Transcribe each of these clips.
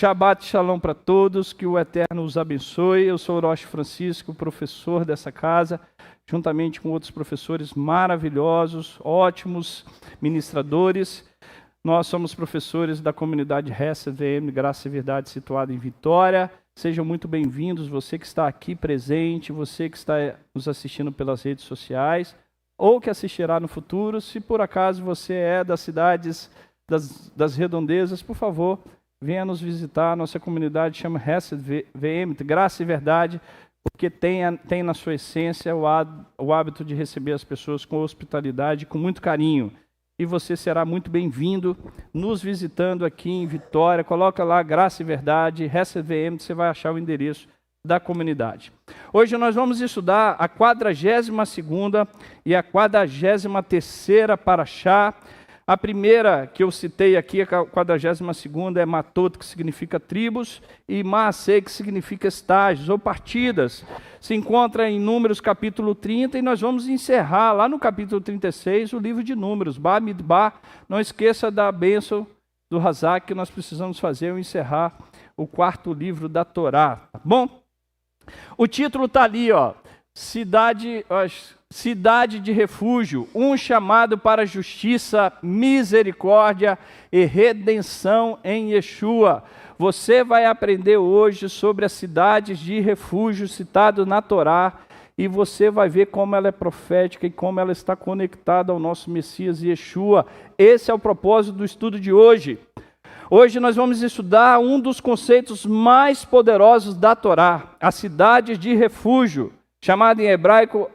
Shabbat Shalom para todos, que o Eterno os abençoe. Eu sou o Orochi Francisco, professor dessa casa, juntamente com outros professores maravilhosos, ótimos ministradores. Nós somos professores da comunidade Hesed VM, Graça e Verdade, situada em Vitória. Sejam muito bem-vindos, você que está aqui presente, você que está nos assistindo pelas redes sociais, ou que assistirá no futuro. Se por acaso você é das cidades das redondezas, por favor, venha nos visitar. Nossa comunidade chama Hesed VM, Graça e Verdade, porque tem na sua essência o hábito de receber as pessoas com hospitalidade, com muito carinho. E você será muito bem-vindo nos visitando aqui em Vitória. Coloca lá Graça e Verdade, Hesed VM, você vai achar o endereço da comunidade. Hoje nós vamos estudar a 42ª e a 43ª Parashá. A primeira que eu citei aqui, a 42ª, é Matot, que significa tribos, e Maaseh, que significa estágios ou partidas. Se encontra em Números capítulo 30, e nós vamos encerrar lá no capítulo 36 o livro de Números, Bamidbar. Não esqueça da bênção do Hazak, que nós precisamos fazer, encerrar o 4º livro da Torá, tá bom? O título está ali, ó, Cidade de refúgio, um chamado para justiça, misericórdia e redenção em Yeshua. Você vai aprender hoje sobre as cidades de refúgio citadas na Torá, e você vai ver como ela é profética e como ela está conectada ao nosso Messias Yeshua. Esse é o propósito do estudo de hoje. Hoje nós vamos estudar um dos conceitos mais poderosos da Torá, as cidades de refúgio, chamada em hebraico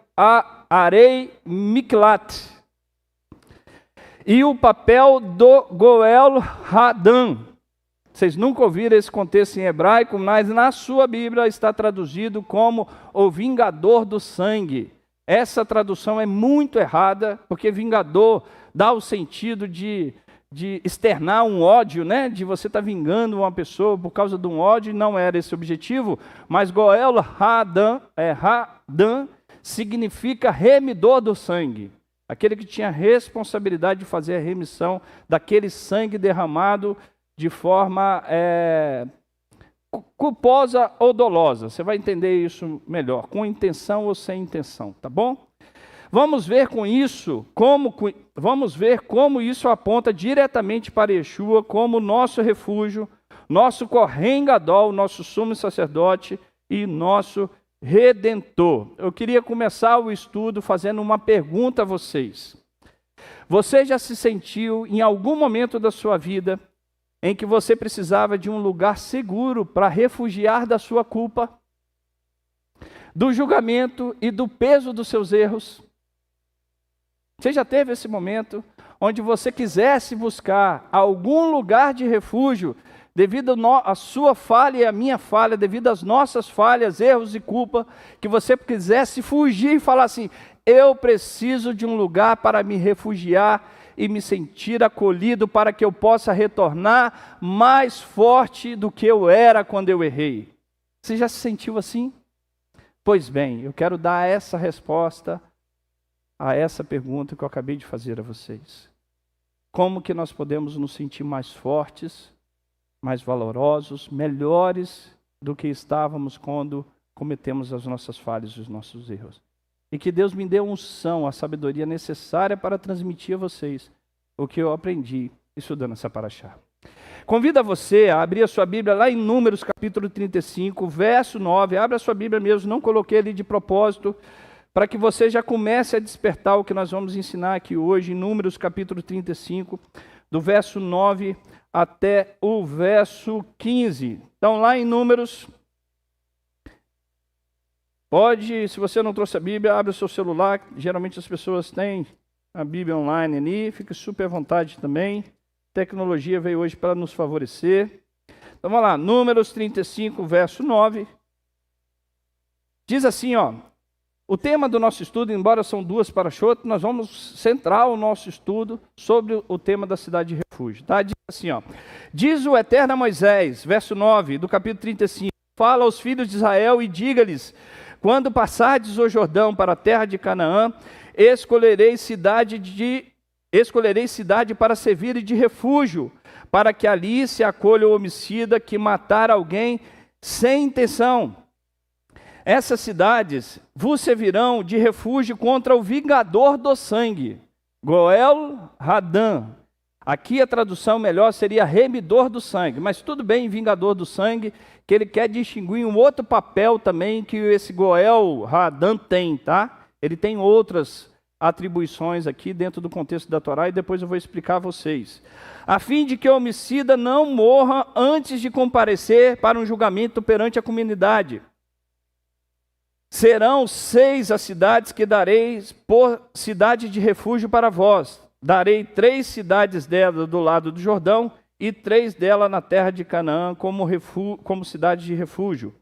Arei Miklat, e o papel do Goel Hadam. Vocês nunca ouviram esse contexto em hebraico, mas na sua Bíblia está traduzido como o vingador do sangue. Essa tradução é muito errada, porque vingador dá o sentido de externar um ódio, né? De você estar vingando uma pessoa por causa de um ódio, e não era esse o objetivo. Mas Goel Hadam, Hadam, significa remidor do sangue, aquele que tinha a responsabilidade de fazer a remissão daquele sangue derramado de forma culposa ou dolosa. Você vai entender isso melhor, com intenção ou sem intenção, tá bom? Vamos ver como isso aponta diretamente para Yeshua como nosso refúgio, nosso Kohen Gadol, nosso sumo sacerdote e nosso Redentor. Eu queria começar o estudo fazendo uma pergunta a vocês. Você já se sentiu em algum momento da sua vida em que você precisava de um lugar seguro para refugiar da sua culpa, do julgamento e do peso dos seus erros? Você já teve esse momento onde você quisesse buscar algum lugar de refúgio devido à sua falha e à minha falha, devido às nossas falhas, erros e culpa, que você quisesse fugir e falar assim: eu preciso de um lugar para me refugiar e me sentir acolhido, para que eu possa retornar mais forte do que eu era quando eu errei? Você já se sentiu assim? Pois bem, eu quero dar essa resposta a essa pergunta que eu acabei de fazer a vocês. Como que nós podemos nos sentir mais fortes, mais valorosos, melhores do que estávamos quando cometemos as nossas falhas e os nossos erros? E que Deus me dê unção, a sabedoria necessária para transmitir a vocês o que eu aprendi estudando essa paraxá. Convido a você a abrir a sua Bíblia lá em Números capítulo 35, verso 9. Abra a sua Bíblia mesmo, não coloquei ali de propósito, para que você já comece a despertar o que nós vamos ensinar aqui hoje, em Números capítulo 35, do verso 9 até o verso 15. Então, lá em Números, se você não trouxe a Bíblia, abre o seu celular. Geralmente as pessoas têm a Bíblia online ali, fique super à vontade também. A tecnologia veio hoje para nos favorecer. Então, vamos lá, Números 35, verso 9. Diz assim, ó: o tema do nosso estudo, embora são duas parashot, nós vamos centrar o nosso estudo sobre o tema da cidade de refúgio. Tá? Diz assim, ó: diz o Eterno a Moisés, verso 9 do capítulo 35, fala aos filhos de Israel e diga-lhes: quando passardes o Jordão para a terra de Canaã, escolhereis escolherei cidade para servir de refúgio, para que ali se acolha o homicida que matar alguém sem intenção. Essas cidades vos servirão de refúgio contra o vingador do sangue, Goel Hadã. Aqui a tradução melhor seria remidor do sangue, mas tudo bem, vingador do sangue, que ele quer distinguir um outro papel também que esse Goel Hadã tem, tá? Ele tem outras atribuições aqui dentro do contexto da Torá e depois eu vou explicar a vocês. A fim de que o homicida não morra antes de comparecer para um julgamento perante a comunidade. Serão 6 as cidades que dareis por cidade de refúgio para vós. Darei 3 cidades dela do lado do Jordão e 3 dela na terra de Canaã como cidade de refúgio.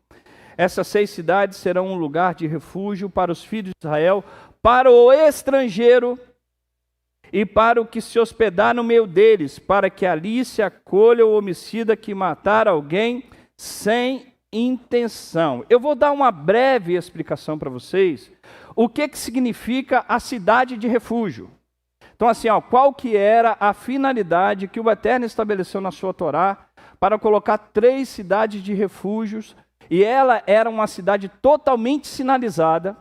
Essas 6 cidades serão um lugar de refúgio para os filhos de Israel, para o estrangeiro e para o que se hospedar no meio deles, para que ali se acolha o homicida que matar alguém sem intenção. Eu vou dar uma breve explicação para vocês, o que significa a cidade de refúgio. Então assim, qual que era a finalidade que o Eterno estabeleceu na sua Torá para colocar 3 cidades de refúgios, e ela era uma cidade totalmente sinalizada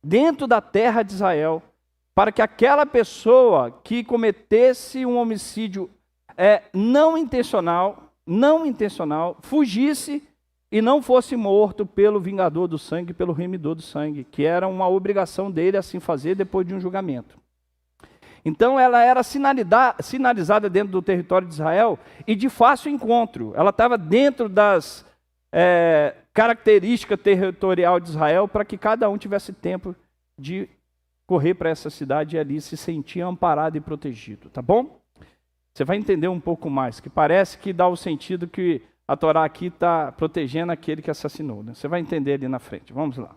dentro da terra de Israel, para que aquela pessoa que cometesse um homicídio não intencional, fugisse e não fosse morto pelo vingador do sangue, pelo remidor do sangue, que era uma obrigação dele assim fazer depois de um julgamento. Então ela era sinalizada dentro do território de Israel e de fácil encontro. Ela estava dentro das características territorial de Israel para que cada um tivesse tempo de correr para essa cidade e ali se sentir amparado e protegido, tá bom? Você vai entender um pouco mais, que parece que dá o sentido que a Torá aqui está protegendo aquele que assassinou, né? Você vai entender ali na frente, vamos lá.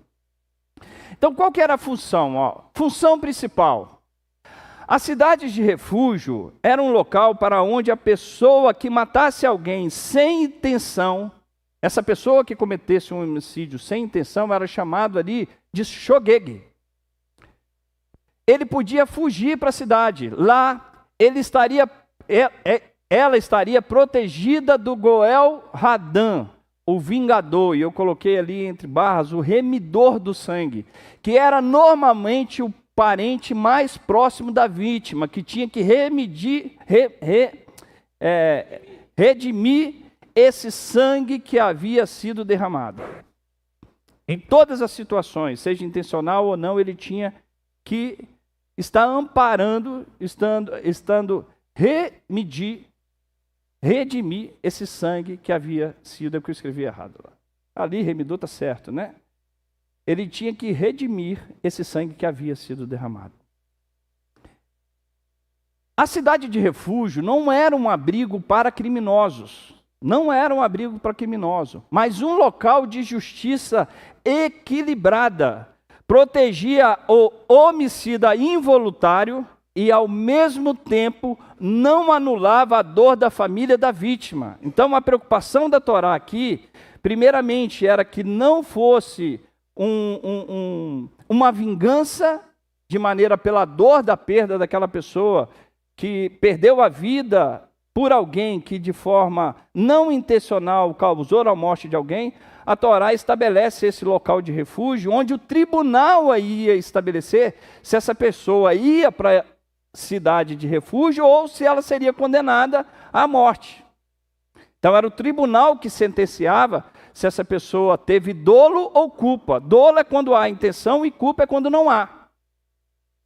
Então qual que era a função? Função principal. As cidades de refúgio eram um local para onde a pessoa que matasse alguém sem intenção, essa pessoa que cometesse um homicídio sem intenção, era chamado ali de shogeg. Ele podia fugir para a cidade. Lá ela estaria protegida do Goel Hadã, o vingador, e eu coloquei ali entre barras o remidor do sangue, que era normalmente o parente mais próximo da vítima, que tinha que redimir esse sangue que havia sido derramado. Em todas as situações, seja intencional ou não, ele tinha que estar amparando, redimir esse sangue que havia sido, é que eu escrevi errado lá. Ali, remidor está certo, né? Ele tinha que redimir esse sangue que havia sido derramado. A cidade de refúgio não era um abrigo para criminosos, mas um local de justiça equilibrada. Protegia o homicida involuntário e, ao mesmo tempo, não anulava a dor da família da vítima. Então, a preocupação da Torá aqui, primeiramente, era que não fosse uma vingança de maneira pela dor da perda daquela pessoa que perdeu a vida por alguém que de forma não intencional causou a morte de alguém. A Torá estabelece esse local de refúgio onde o tribunal ia estabelecer se essa pessoa ia para a cidade de refúgio ou se ela seria condenada à morte. Então era o tribunal que sentenciava se essa pessoa teve dolo ou culpa. Dolo é quando há intenção e culpa é quando não há.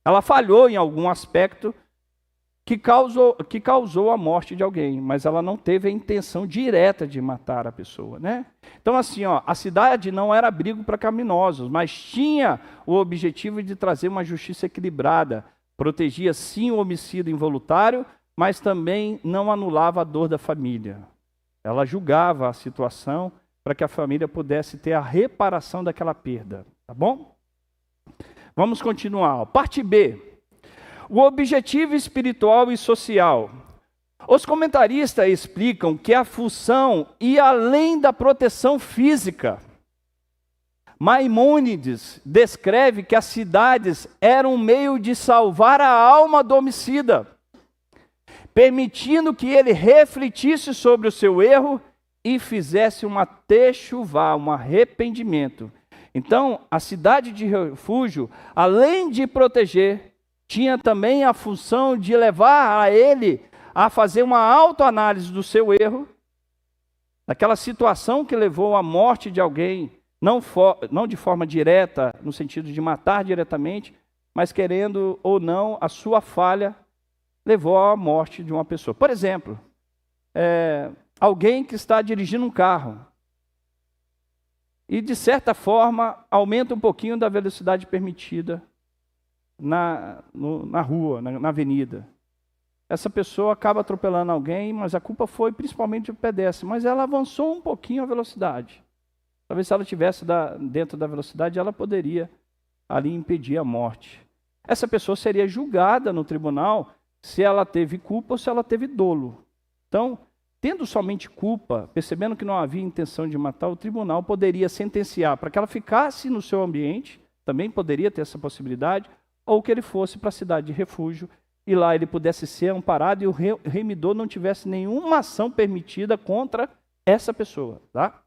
Ela falhou em algum aspecto que causou a morte de alguém, mas ela não teve a intenção direta de matar a pessoa, né? Então assim, a cidade não era abrigo para criminosos, mas tinha o objetivo de trazer uma justiça equilibrada. Protegia sim o homicídio involuntário, mas também não anulava a dor da família. Ela julgava a situação para que a família pudesse ter a reparação daquela perda, tá bom? Vamos continuar. Parte B. O objetivo espiritual e social. Os comentaristas explicam que a função ia além da proteção física. Maimônides descreve que as cidades eram um meio de salvar a alma do homicida. permitindo que ele refletisse sobre o seu erro e fizesse uma techuvá, um arrependimento. Então, a cidade de refúgio, além de proteger, tinha também a função de levar a ele a fazer uma autoanálise do seu erro, daquela situação que levou à morte de alguém, não de forma direta, no sentido de matar diretamente, mas querendo ou não, a sua falha levou à morte de uma pessoa. Por exemplo, alguém que está dirigindo um carro e, de certa forma, aumenta um pouquinho da velocidade permitida na rua, na avenida. Essa pessoa acaba atropelando alguém, mas a culpa foi principalmente do pedestre, mas ela avançou um pouquinho a velocidade. Talvez se ela estivesse dentro da velocidade, ela poderia ali impedir a morte. Essa pessoa seria julgada no tribunal se ela teve culpa ou se ela teve dolo. Então, tendo somente culpa, percebendo que não havia intenção de matar, o tribunal poderia sentenciar para que ela ficasse no seu ambiente, também poderia ter essa possibilidade, ou que ele fosse para a cidade de refúgio e lá ele pudesse ser amparado e o remidor não tivesse nenhuma ação permitida contra essa pessoa. Tá?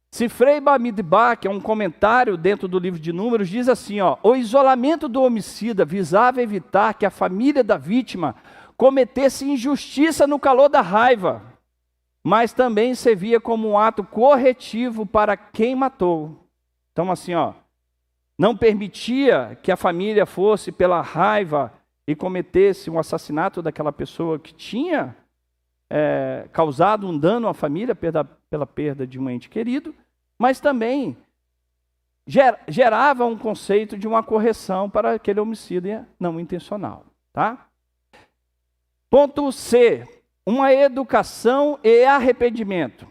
Sifrei Bamidbar, que é um comentário dentro do livro de Números, diz assim, o isolamento do homicida visava evitar que a família da vítima cometesse injustiça no calor da raiva, mas também servia como um ato corretivo para quem matou. Então assim, não permitia que a família fosse pela raiva e cometesse um assassinato daquela pessoa que tinha causado um dano à família pela perda de um ente querido, mas também gerava um conceito de uma correção para aquele homicídio não intencional. Tá? Ponto C, uma educação e arrependimento.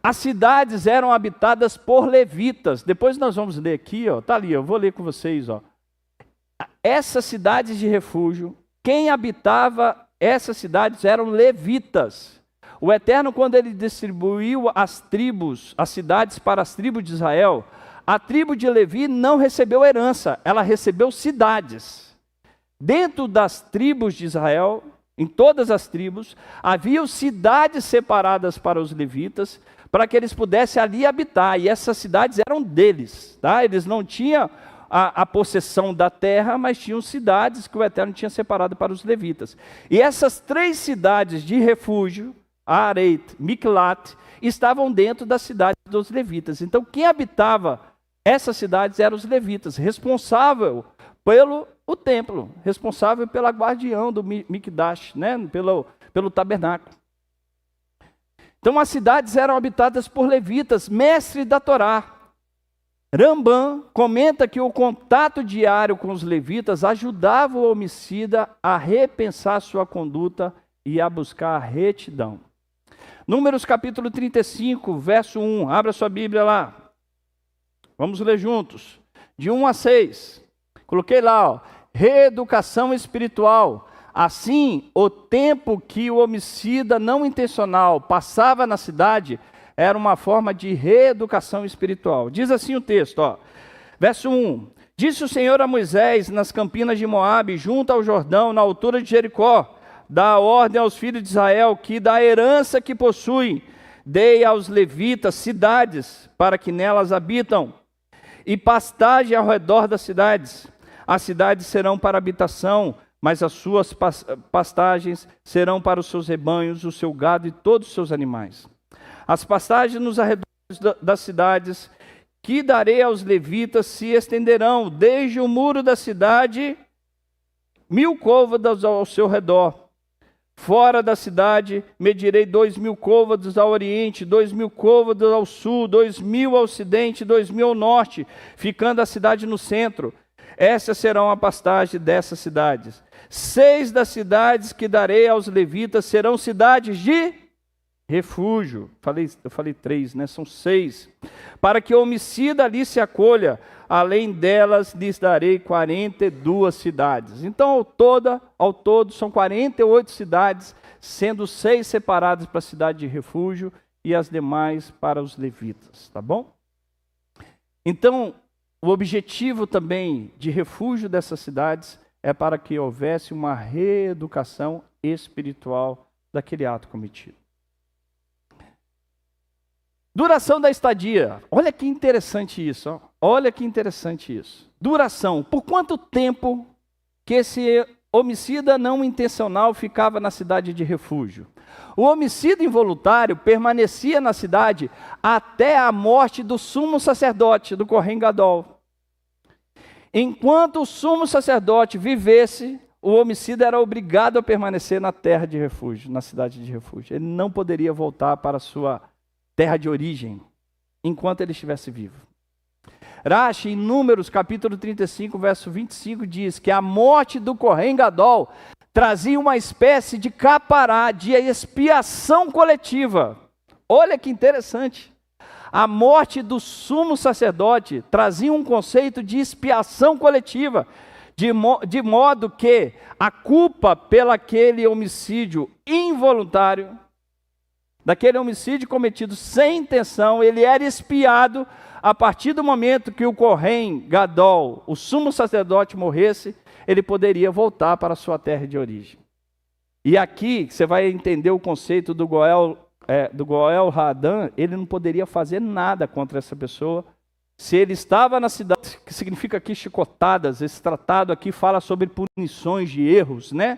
As cidades eram habitadas por levitas. Depois nós vamos ler aqui, está ali, eu vou ler com vocês. Essas cidades de refúgio, quem habitava essas cidades eram levitas. O Eterno, quando ele distribuiu as cidades para as tribos de Israel, a tribo de Levi não recebeu herança, ela recebeu cidades. Dentro das tribos de Israel, em todas as tribos, havia cidades separadas para os levitas, para que eles pudessem ali habitar, e essas cidades eram deles, tá? Eles não tinham a possessão da terra, mas tinham cidades que o Eterno tinha separado para os levitas. E essas 3 cidades de refúgio, Areit, Miklat, estavam dentro das cidades dos levitas. Então quem habitava essas cidades eram os levitas, responsável pelo templo, responsável pela guardião do Mikdash, né? pelo tabernáculo. Então as cidades eram habitadas por levitas, mestre da Torá. Rambam comenta que o contato diário com os levitas ajudava o homicida a repensar sua conduta e a buscar a retidão. Números capítulo 35, verso 1, abra sua Bíblia lá. Vamos ler juntos, de 1 a 6. Coloquei lá, reeducação espiritual. Assim, o tempo que o homicida não intencional passava na cidade era uma forma de reeducação espiritual. Diz assim o texto, verso 1. Disse o Senhor a Moisés nas campinas de Moabe, junto ao Jordão, na altura de Jericó, dá ordem aos filhos de Israel que da herança que possuem, dei aos levitas cidades para que nelas habitam, e pastagem ao redor das cidades. As cidades serão para habitação, mas as suas pastagens serão para os seus rebanhos, o seu gado e todos os seus animais. As pastagens nos arredores das cidades que darei aos levitas se estenderão desde o muro da cidade 1000 côvados ao seu redor. Fora da cidade medirei 2000 côvados ao oriente, 2000 côvados ao sul, 2000 ao ocidente, 2000 ao norte, ficando a cidade no centro. Essas serão a pastagem dessas cidades. 6 das cidades que darei aos levitas serão cidades de refúgio. Eu falei 3, né? São 6. Para que o homicida ali se acolha, além delas lhes darei 42 cidades. Então, ao todo, são 48 cidades, sendo 6 separadas para a cidade de refúgio e as demais para os levitas, tá bom? Então, o objetivo também de refúgio dessas cidades é para que houvesse uma reeducação espiritual daquele ato cometido. Duração da estadia. Olha que interessante isso. Ó. Olha que interessante isso. Duração. Por quanto tempo que esse homicida não intencional ficava na cidade de refúgio? O homicida involuntário permanecia na cidade até a morte do sumo sacerdote, do Kohen Gadol. Enquanto o sumo sacerdote vivesse, o homicida era obrigado a permanecer na terra de refúgio, na cidade de refúgio. Ele não poderia voltar para a sua terra de origem, enquanto ele estivesse vivo. Rashi, em Números, capítulo 35, verso 25, diz que a morte do Kohen Gadol trazia uma espécie de capará, de expiação coletiva. Olha que interessante. A morte do sumo sacerdote trazia um conceito de expiação coletiva, de modo que a culpa pelo aquele homicídio involuntário, daquele homicídio cometido sem intenção, ele era expiado a partir do momento que o Kohen Gadol, o sumo sacerdote, morresse, ele poderia voltar para a sua terra de origem. E aqui você vai entender o conceito do Goel Hadam. Ele não poderia fazer nada contra essa pessoa. Se ele estava na cidade, que significa aqui chicotadas, esse tratado aqui fala sobre punições de erros, né?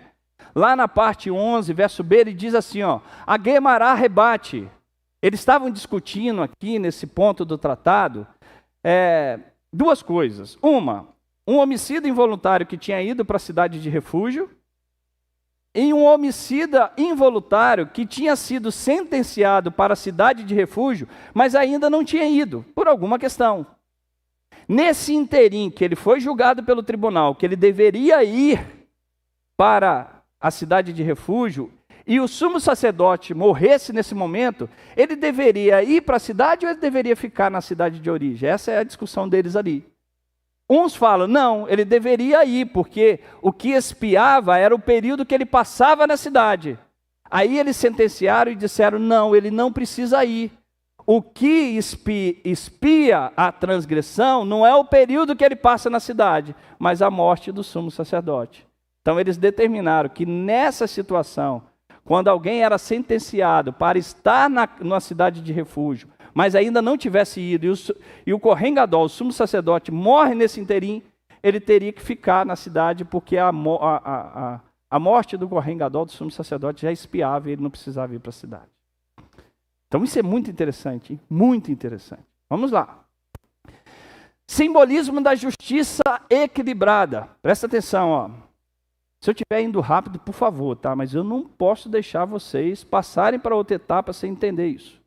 Lá na parte 11, verso B, ele diz assim, ó, a Guemará rebate. Eles estavam discutindo aqui, nesse ponto do tratado, duas coisas. Uma, um homicida involuntário que tinha ido para a cidade de refúgio, e um homicida involuntário que tinha sido sentenciado para a cidade de refúgio, mas ainda não tinha ido, por alguma questão. Nesse interim que ele foi julgado pelo tribunal, que ele deveria ir para a cidade de refúgio, e o sumo sacerdote morresse nesse momento, ele deveria ir para a cidade ou ele deveria ficar na cidade de origem? Essa é a discussão deles ali. Uns falam, não, ele deveria ir, porque o que expiava era o período que ele passava na cidade. Aí eles sentenciaram e disseram, não, ele não precisa ir. O que expia a transgressão não é o período que ele passa na cidade, mas a morte do sumo sacerdote. Então eles determinaram que nessa situação, quando alguém era sentenciado para estar na cidade de refúgio, mas ainda não tivesse ido, e o Kohen Gadol, o sumo sacerdote, morre nesse interim, ele teria que ficar na cidade, porque a morte do Kohen Gadol, do sumo sacerdote, já expiava e ele não precisava ir para a cidade. Então isso é muito interessante, hein? Muito interessante. Vamos lá. Simbolismo da justiça equilibrada. Presta atenção, ó. Se eu estiver indo rápido, por favor, tá? Mas eu não posso deixar vocês passarem para outra etapa sem entender isso.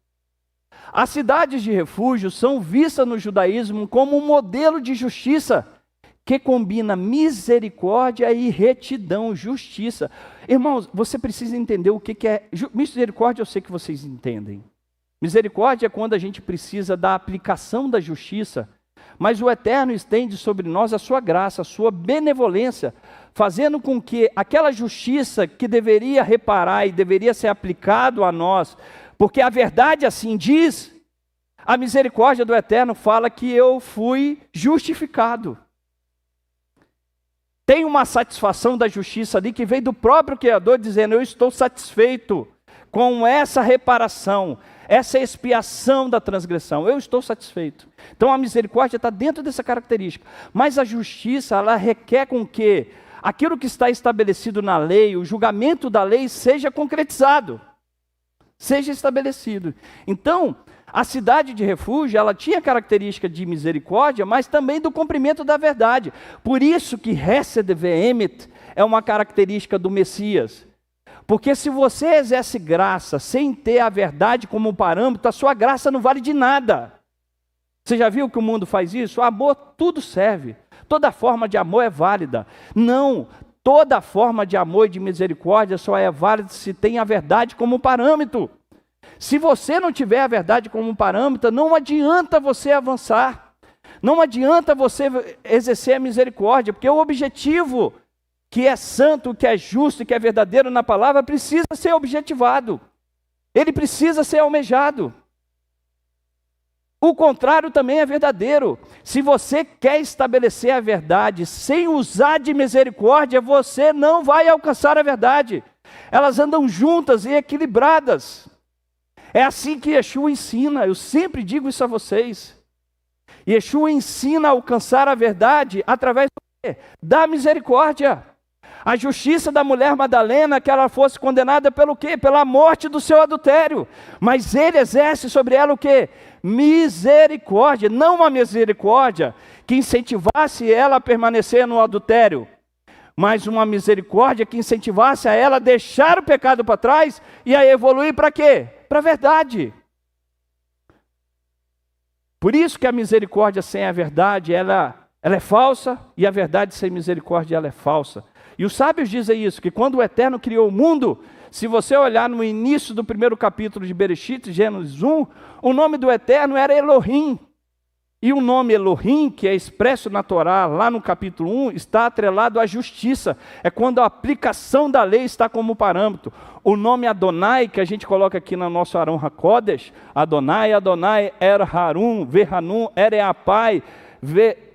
As cidades de refúgio são vistas no judaísmo como um modelo de justiça que combina misericórdia e retidão, justiça. Irmãos, você precisa entender o que é misericórdia. Eu sei que vocês entendem. Misericórdia é quando a gente precisa da aplicação da justiça, mas o Eterno estende sobre nós a sua graça, a sua benevolência, fazendo com que aquela justiça que deveria reparar e deveria ser aplicado a nós, porque a verdade assim diz, a misericórdia do Eterno fala que eu fui justificado. Tem uma satisfação da justiça ali que vem do próprio Criador dizendo, eu estou satisfeito com essa reparação, essa expiação da transgressão, eu estou satisfeito. Então a misericórdia está dentro dessa característica, mas a justiça, ela requer com que aquilo que está estabelecido na lei, o julgamento da lei seja concretizado, seja estabelecido. Então, a cidade de refúgio, ela tinha característica de misericórdia, mas também do cumprimento da verdade. Por isso que Hesed ve'emet é uma característica do Messias. Porque se você exerce graça sem ter a verdade como parâmetro, a sua graça não vale de nada. Você já viu que o mundo faz isso? O amor tudo serve. Toda forma de amor é válida. Não, toda forma de amor e de misericórdia só é válida se tem a verdade como parâmetro. Se você não tiver a verdade como parâmetro, não adianta você avançar. Não adianta você exercer a misericórdia, porque o objetivo que é santo, que é justo e que é verdadeiro na palavra, precisa ser objetivado. Ele precisa ser almejado. O contrário também é verdadeiro. Se você quer estabelecer a verdade sem usar de misericórdia, você não vai alcançar a verdade. Elas andam juntas e equilibradas. É assim que Yeshua ensina. Eu sempre digo isso a vocês. Yeshua ensina a alcançar a verdade através do quê? Da misericórdia. A justiça da mulher Madalena, que ela fosse condenada pelo quê? Pela morte do seu adultério. Mas ele exerce sobre ela o quê? Misericórdia. Não uma misericórdia que incentivasse ela a permanecer no adultério, mas uma misericórdia que incentivasse a ela a deixar o pecado para trás e a evoluir para quê? Para a verdade. Por isso que a misericórdia sem a verdade, ela é falsa, e a verdade sem misericórdia, ela é falsa. E os sábios dizem isso, que quando o Eterno criou o mundo, se você olhar no início do primeiro capítulo de Bereshit, Gênesis 1, o nome do Eterno era Elohim. E o nome Elohim, que é expresso na Torá, lá no capítulo 1, está atrelado à justiça. É quando a aplicação da lei está como parâmetro. O nome Adonai, que a gente coloca aqui no nosso Arão HaKodesh, Adonai, Adonai, Er Harun, Verhanun, Ereapai,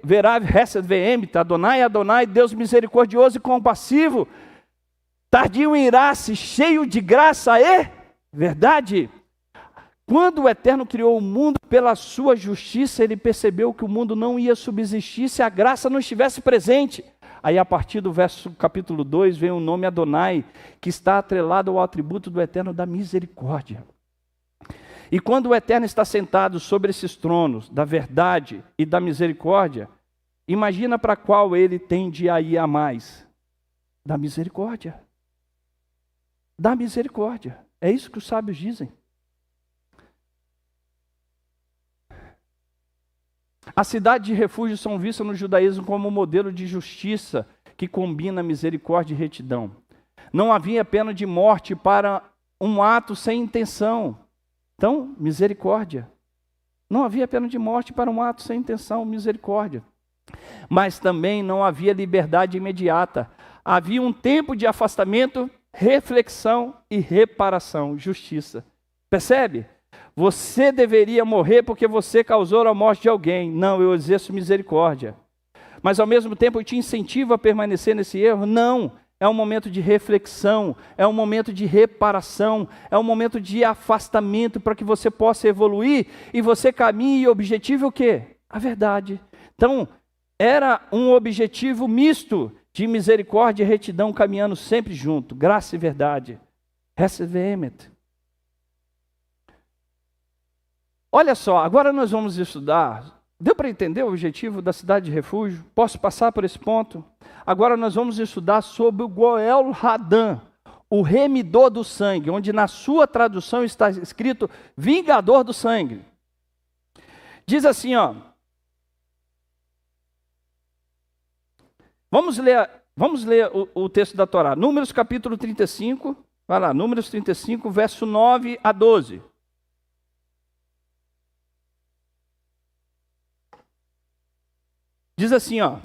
Verav Hesed Veemet, Adonai, Adonai, Deus misericordioso e compassivo, tardio em irar-se, cheio de graça e verdade. Quando o Eterno criou o mundo pela sua justiça, ele percebeu que o mundo não ia subsistir se a graça não estivesse presente. Aí a partir do capítulo 2 vem o nome Adonai, que está atrelado ao atributo do Eterno da misericórdia. E quando o Eterno está sentado sobre esses tronos da verdade e da misericórdia, imagina para qual ele tende a ir a mais? Da misericórdia. Da misericórdia. É isso que os sábios dizem. A cidade de refúgio são vistas no judaísmo como um modelo de justiça que combina misericórdia e retidão. Não havia pena de morte para um ato sem intenção. Então, misericórdia. Não havia pena de morte para um ato sem intenção, misericórdia. Mas também não havia liberdade imediata. Havia um tempo de afastamento, reflexão e reparação, justiça. Percebe? Você deveria morrer porque você causou a morte de alguém. Não, eu exerço misericórdia. Mas ao mesmo tempo eu te incentivo a permanecer nesse erro? Não. É um momento de reflexão, é um momento de reparação, é um momento de afastamento para que você possa evoluir e você caminhe e objetive o quê? A verdade. Então, era um objetivo misto de misericórdia e retidão caminhando sempre junto, graça e verdade. Hesed ve'emet. Olha só, agora nós vamos estudar. Deu para entender o objetivo da cidade de refúgio? Posso passar por esse ponto? Agora nós vamos estudar sobre o Goel Hadam, o remidor do sangue, onde na sua tradução está escrito vingador do sangue. Diz assim, ó. Vamos ler o texto da Torá. Números capítulo 35, vai lá, Números 35, verso 9 a 12. Diz assim, ó,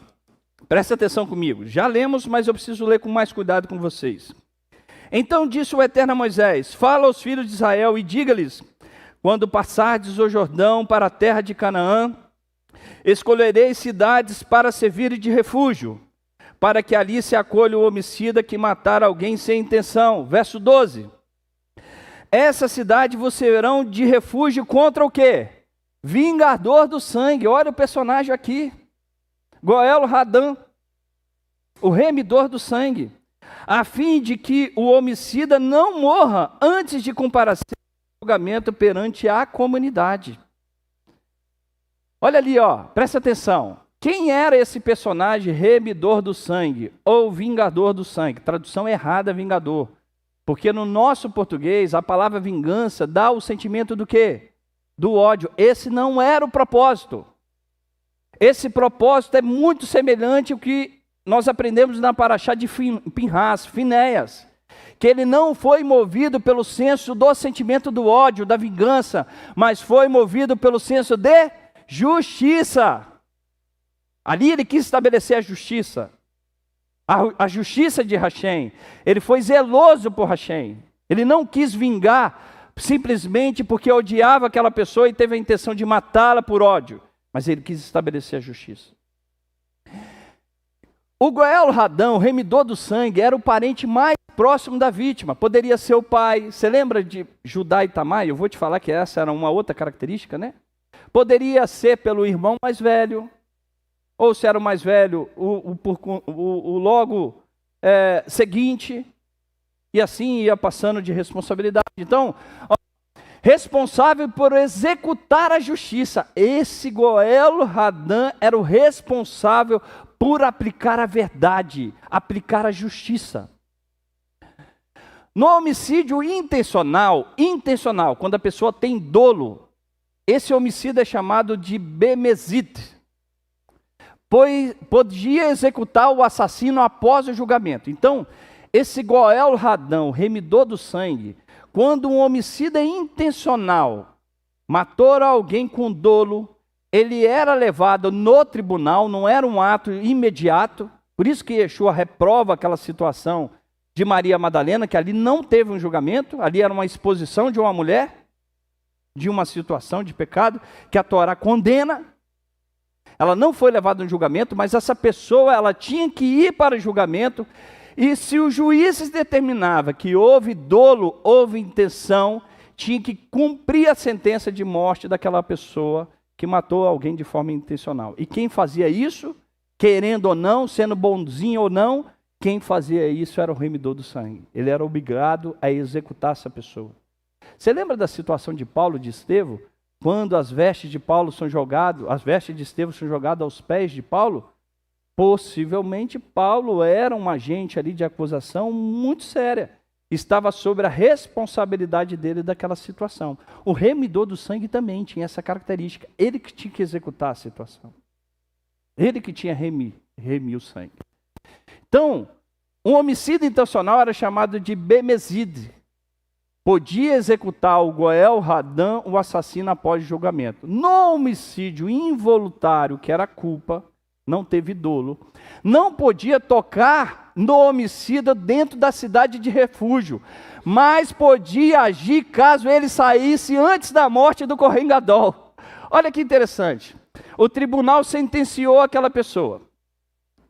presta atenção comigo. Já lemos, mas eu preciso ler com mais cuidado com vocês. Então disse o Eterno a Moisés: fala aos filhos de Israel e diga-lhes: quando passardes o Jordão para a terra de Canaã, escolhereis cidades para servirem de refúgio, para que ali se acolha o homicida que matar alguém sem intenção. Verso 12. Essa cidade vos serão de refúgio contra o quê? Vingador do sangue. Olha o personagem aqui. Goel Hadam, o remidor do sangue, a fim de que o homicida não morra antes de comparecer ao julgamento perante a comunidade. Olha ali, ó, presta atenção. Quem era esse personagem remidor do sangue ou vingador do sangue? Tradução errada, vingador. Porque no nosso português a palavra vingança dá o sentimento do quê? Do ódio. Esse não era o propósito. Esse propósito é muito semelhante ao que nós aprendemos na Paraxá de Pinhas, Finéias, que ele não foi movido pelo senso do sentimento do ódio, da vingança, mas foi movido pelo senso de justiça. Ali ele quis estabelecer a justiça, a justiça de Hashem. Ele foi zeloso por Hashem. Ele não quis vingar simplesmente porque odiava aquela pessoa e teve a intenção de matá-la por ódio, mas ele quis estabelecer a justiça. O Goel Hadã, o remidor do sangue, era o parente mais próximo da vítima. Poderia ser o pai. Você lembra de Judá e Tamar? Eu vou te falar que essa era uma outra característica, né? Poderia ser pelo irmão mais velho, ou se era o mais velho, o logo seguinte, e assim ia passando de responsabilidade. Então, responsável por executar a justiça. Esse Goel Hadã era o responsável por aplicar a verdade, aplicar a justiça. No homicídio intencional, quando a pessoa tem dolo, esse homicida é chamado de bemezid, pois podia executar o assassino após o julgamento. Então, esse Goel Hadã, o remidor do sangue, quando um homicida intencional matou alguém com dolo, ele era levado no tribunal, não era um ato imediato. Por isso que Yeshua reprova aquela situação de Maria Madalena, que ali não teve um julgamento, ali era uma exposição de uma mulher, de uma situação de pecado, que a Torá condena. Ela não foi levada no julgamento, mas essa pessoa, ela tinha que ir para o julgamento, e se o juiz determinava que houve dolo, houve intenção, tinha que cumprir a sentença de morte daquela pessoa que matou alguém de forma intencional. E quem fazia isso, querendo ou não, sendo bonzinho ou não, quem fazia isso era o remidor do sangue. Ele era obrigado a executar essa pessoa. Você lembra da situação de Paulo e de Estevão? Quando as vestes de Paulo são jogadas, as vestes de Estevão são jogadas aos pés de Paulo? Possivelmente Paulo era um agente ali de acusação muito séria. Estava sobre a responsabilidade dele daquela situação. O remidor do sangue também tinha essa característica. Ele que tinha que executar a situação. Ele que tinha remir o sangue. Então, um homicídio intencional era chamado de bemezid. Podia executar o Goel Hadã, o assassino, após o julgamento. No homicídio involuntário, que era culpa, não teve dolo, não podia tocar no homicida dentro da cidade de refúgio, mas podia agir caso ele saísse antes da morte do Kohen Gadol. Olha que interessante. O tribunal sentenciou aquela pessoa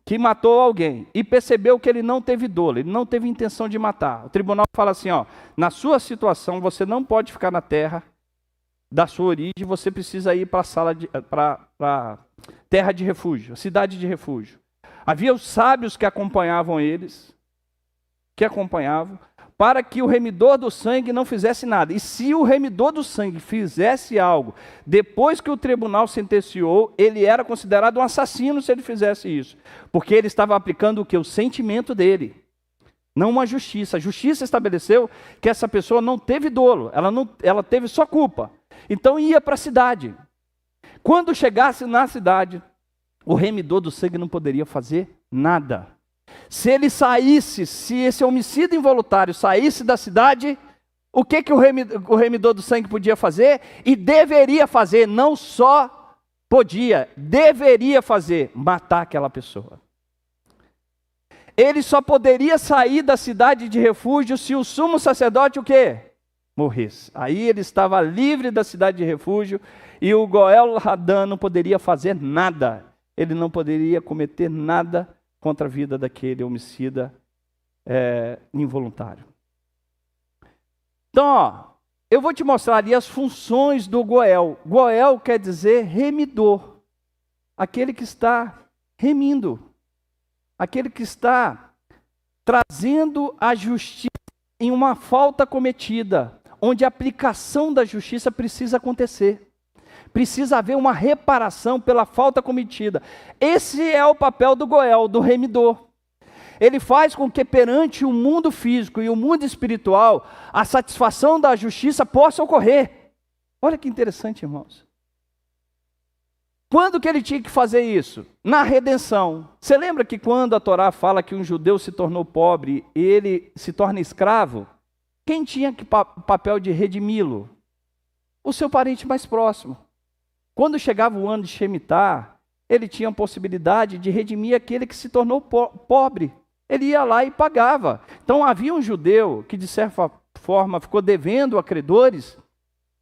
que matou alguém e percebeu que ele não teve dolo, ele não teve intenção de matar. O tribunal fala assim, ó, na sua situação você não pode ficar na terra da sua origem, você precisa ir para a sala para terra de refúgio, cidade de refúgio. Havia os sábios que acompanhavam eles, para que o remidor do sangue não fizesse nada. E se o remidor do sangue fizesse algo, depois que o tribunal sentenciou, ele era considerado um assassino se ele fizesse isso. Porque ele estava aplicando o que? O sentimento dele, não uma justiça. A justiça estabeleceu que essa pessoa não teve dolo, ela teve só culpa. Então ia para a cidade. Quando chegasse na cidade, o remidor do sangue não poderia fazer nada. Se ele saísse, se esse homicídio involuntário saísse da cidade, o que o remidor do sangue podia fazer? E deveria fazer, não só podia, deveria fazer, matar aquela pessoa. Ele só poderia sair da cidade de refúgio se o sumo sacerdote o quê? Morresse. Aí ele estava livre da cidade de refúgio e o Goel Hadã não poderia fazer nada. Ele não poderia cometer nada contra a vida daquele homicida involuntário. Então, ó, eu vou te mostrar ali as funções do Goel. Goel quer dizer remidor. Aquele que está remindo. Aquele que está trazendo a justiça em uma falta cometida, onde a aplicação da justiça precisa acontecer. Precisa haver uma reparação pela falta cometida. Esse é o papel do Goel, do remidor. Ele faz com que perante o mundo físico e o mundo espiritual, a satisfação da justiça possa ocorrer. Olha que interessante, irmãos. Quando que ele tinha que fazer isso? Na redenção. Você lembra que quando a Torá fala que um judeu se tornou pobre e ele se torna escravo, quem tinha o papel de redimi-lo? O seu parente mais próximo. Quando chegava o ano de Shemitah, ele tinha a possibilidade de redimir aquele que se tornou pobre. Ele ia lá e pagava. Então havia um judeu que, de certa forma ficou devendo a credores,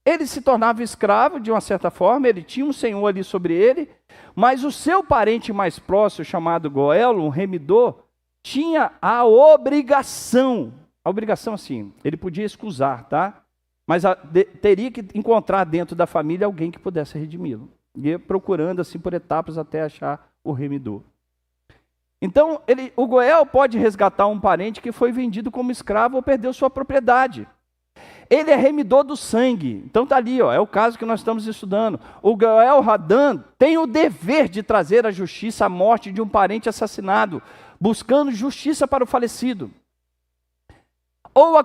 ele se tornava escravo de uma certa forma, ele tinha um senhor ali sobre ele, mas o seu parente mais próximo, chamado Goel, um remidor, tinha a obrigação assim, ele podia excusar, tá? Mas teria que encontrar dentro da família alguém que pudesse redimi-lo. Ia procurando assim por etapas até achar o remidor. Então, o Goel pode resgatar um parente que foi vendido como escravo ou perdeu sua propriedade. Ele é remidor do sangue. Então está ali, ó, é o caso que nós estamos estudando. O Goel Hadã tem o dever de trazer à justiça a morte de um parente assassinado, buscando justiça para o falecido. Ou a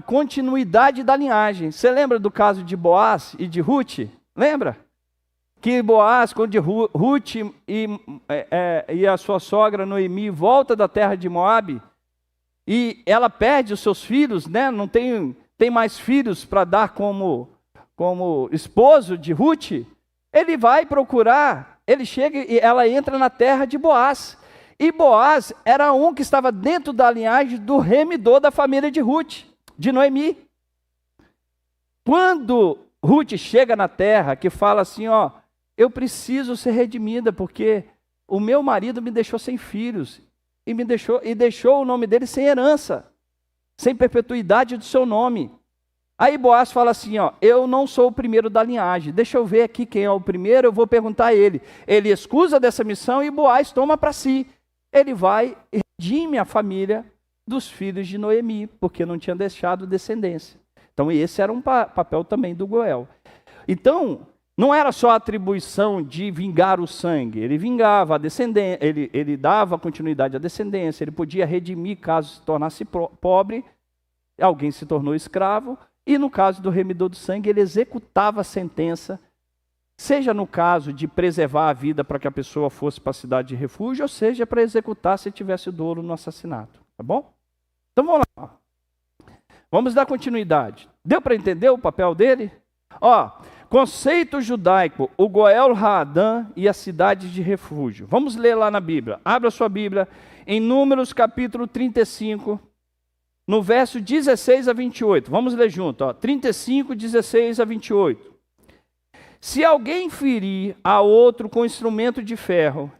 continuidade da linhagem. Você lembra do caso de Boaz e de Ruth? Lembra? Que Boaz, quando Ruth e a sua sogra Noemi volta da terra de Moabe, e ela perde os seus filhos, né? Não tem mais filhos para dar como esposo de Ruth. Ele vai procurar, ele chega e ela entra na terra de Boaz. E Boaz era um que estava dentro da linhagem do remidor da família de Ruth, de Noemi. Quando Ruth chega na terra, que fala assim, ó, eu preciso ser redimida, porque o meu marido me deixou sem filhos, e deixou o nome dele sem herança, sem perpetuidade do seu nome. Aí Boaz fala assim, ó, eu não sou o primeiro da linhagem, deixa eu ver aqui quem é o primeiro, eu vou perguntar a ele. Ele excusa dessa missão e Boaz toma para si. Ele vai e redime a família dos filhos de Noemi, porque não tinha deixado descendência. Então esse era um papel também do Goel. Então, não era só a atribuição de vingar o sangue, ele vingava a descendência, ele dava continuidade à descendência, ele podia redimir caso se tornasse pobre, alguém se tornou escravo, e no caso do remidor do sangue, ele executava a sentença, seja no caso de preservar a vida para que a pessoa fosse para a cidade de refúgio, ou seja, para executar se tivesse dolo no assassinato. Tá bom? Então vamos lá. Vamos dar continuidade. Deu para entender o papel dele? Ó, conceito judaico, o Goel Hadã e a cidade de refúgio. Vamos ler lá na Bíblia. Abra sua Bíblia em Números capítulo 35, no verso 16 a 28. Vamos ler junto, ó. 35, 16 a 28. Se alguém ferir a outro com instrumento de ferro,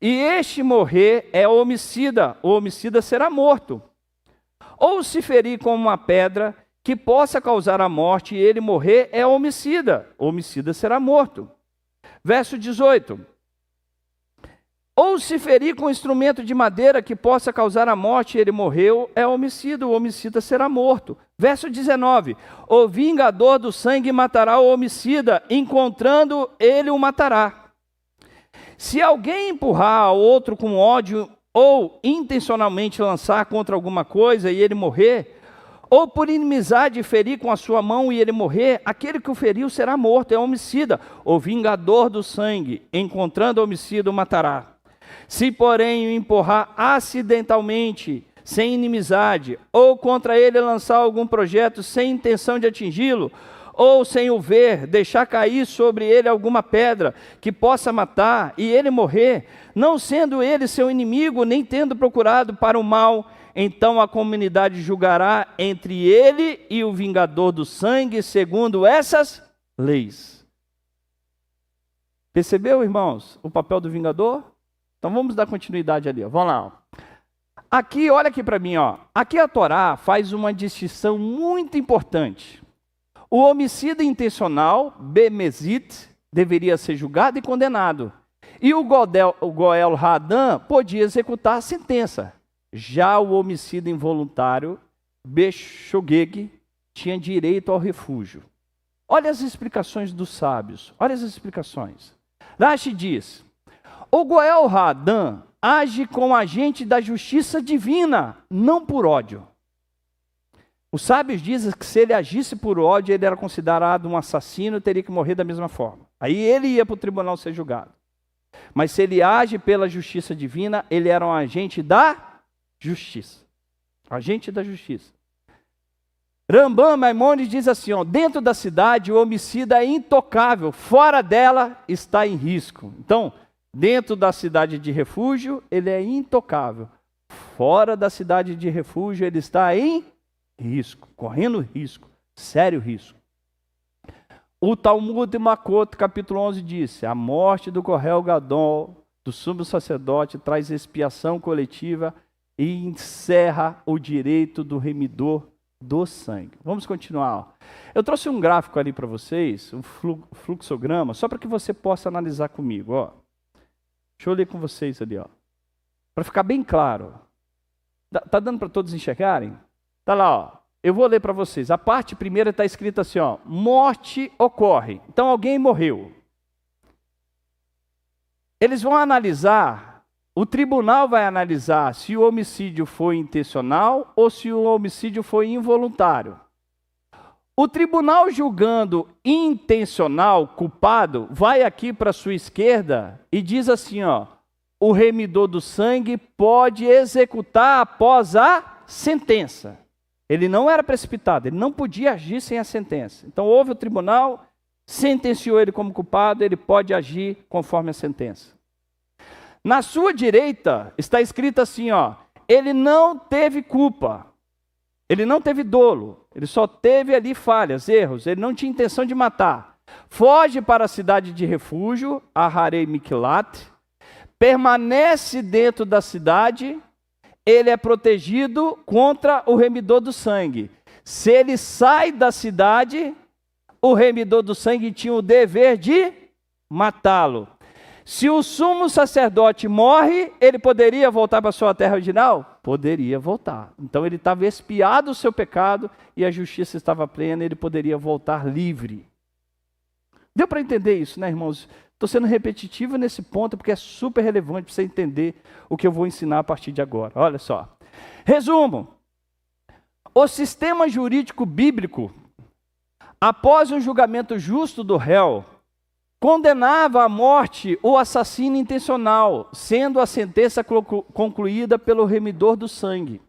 e este morrer, é homicida, o homicida será morto. Ou se ferir com uma pedra que possa causar a morte e ele morrer, é homicida, o homicida será morto. Verso 18. Ou se ferir com instrumento de madeira que possa causar a morte e ele morreu, é homicida, o homicida será morto. Verso 19. O vingador do sangue matará o homicida, encontrando ele o matará. Se alguém empurrar ao outro com ódio ou intencionalmente lançar contra alguma coisa e ele morrer, ou por inimizade ferir com a sua mão e ele morrer, aquele que o feriu será morto, é homicida. O vingador do sangue, encontrando o homicida, o matará. Se, porém, o empurrar acidentalmente, sem inimizade, ou contra ele lançar algum projeto sem intenção de atingi-lo, ou sem o ver, deixar cair sobre ele alguma pedra que possa matar, e ele morrer, não sendo ele seu inimigo, nem tendo procurado para o mal, então a comunidade julgará entre ele e o vingador do sangue, segundo essas leis. Percebeu, irmãos, o papel do vingador? Então vamos dar continuidade ali, ó. Vamos lá. Ó. Aqui, olha aqui para mim, ó. Aqui a Torá faz uma distinção muito importante. O homicida intencional, bemezit, deveria ser julgado e condenado. E o Goel Hadã podia executar a sentença. Já o homicida involuntário, beshogeg, tinha direito ao refúgio. Olha as explicações dos sábios. Olha as explicações. Rashi diz: o Goel Hadã age como agente da justiça divina, não por ódio. Os sábios dizem que se ele agisse por ódio, ele era considerado um assassino e teria que morrer da mesma forma. Aí ele ia para o tribunal ser julgado. Mas se ele age pela justiça divina, ele era um agente da justiça. Agente da justiça. Rambam Maimônides diz assim, ó, dentro da cidade o homicida é intocável, fora dela está em risco. Então, dentro da cidade de refúgio, ele é intocável. Fora da cidade de refúgio, ele está em risco, correndo risco, sério risco. O Talmud de Makot, capítulo 11, disse: a morte do Kohen Gadol, do sumo sacerdote, traz expiação coletiva e encerra o direito do remidor do sangue. Vamos continuar. Ó. Eu trouxe um gráfico ali para vocês, um fluxograma, só para que você possa analisar comigo. Ó. Deixa eu ler com vocês ali, para ficar bem claro. Tá dando para todos enxergarem? Tá lá, ó. Eu vou ler para vocês. A parte primeira está escrita assim, ó: morte ocorre. Então alguém morreu. Eles vão analisar, o tribunal vai analisar se o homicídio foi intencional ou se o homicídio foi involuntário. O tribunal julgando intencional, culpado, vai aqui para a sua esquerda e diz assim, ó: o remidor do sangue pode executar após a sentença. Ele não era precipitado, ele não podia agir sem a sentença. Então houve o tribunal, sentenciou ele como culpado, ele pode agir conforme a sentença. Na sua direita está escrito assim, ó: ele não teve culpa, ele não teve dolo, ele só teve ali falhas, erros, ele não tinha intenção de matar. Foge para a cidade de refúgio, Aharei Miklat, permanece dentro da cidade, ele é protegido contra o remidor do sangue. Se ele sai da cidade, o remidor do sangue tinha o dever de matá-lo. Se o sumo sacerdote morre, ele poderia voltar para a sua terra original? Poderia voltar. Então ele estava expiado o seu pecado e a justiça estava plena, ele poderia voltar livre. Deu para entender isso, né, irmãos? Estou sendo repetitivo nesse ponto porque é super relevante para você entender o que eu vou ensinar a partir de agora. Olha só. Resumo. O sistema jurídico bíblico, após um julgamento justo do réu, condenava à morte o assassino intencional, sendo a sentença concluída pelo remidor do sangue.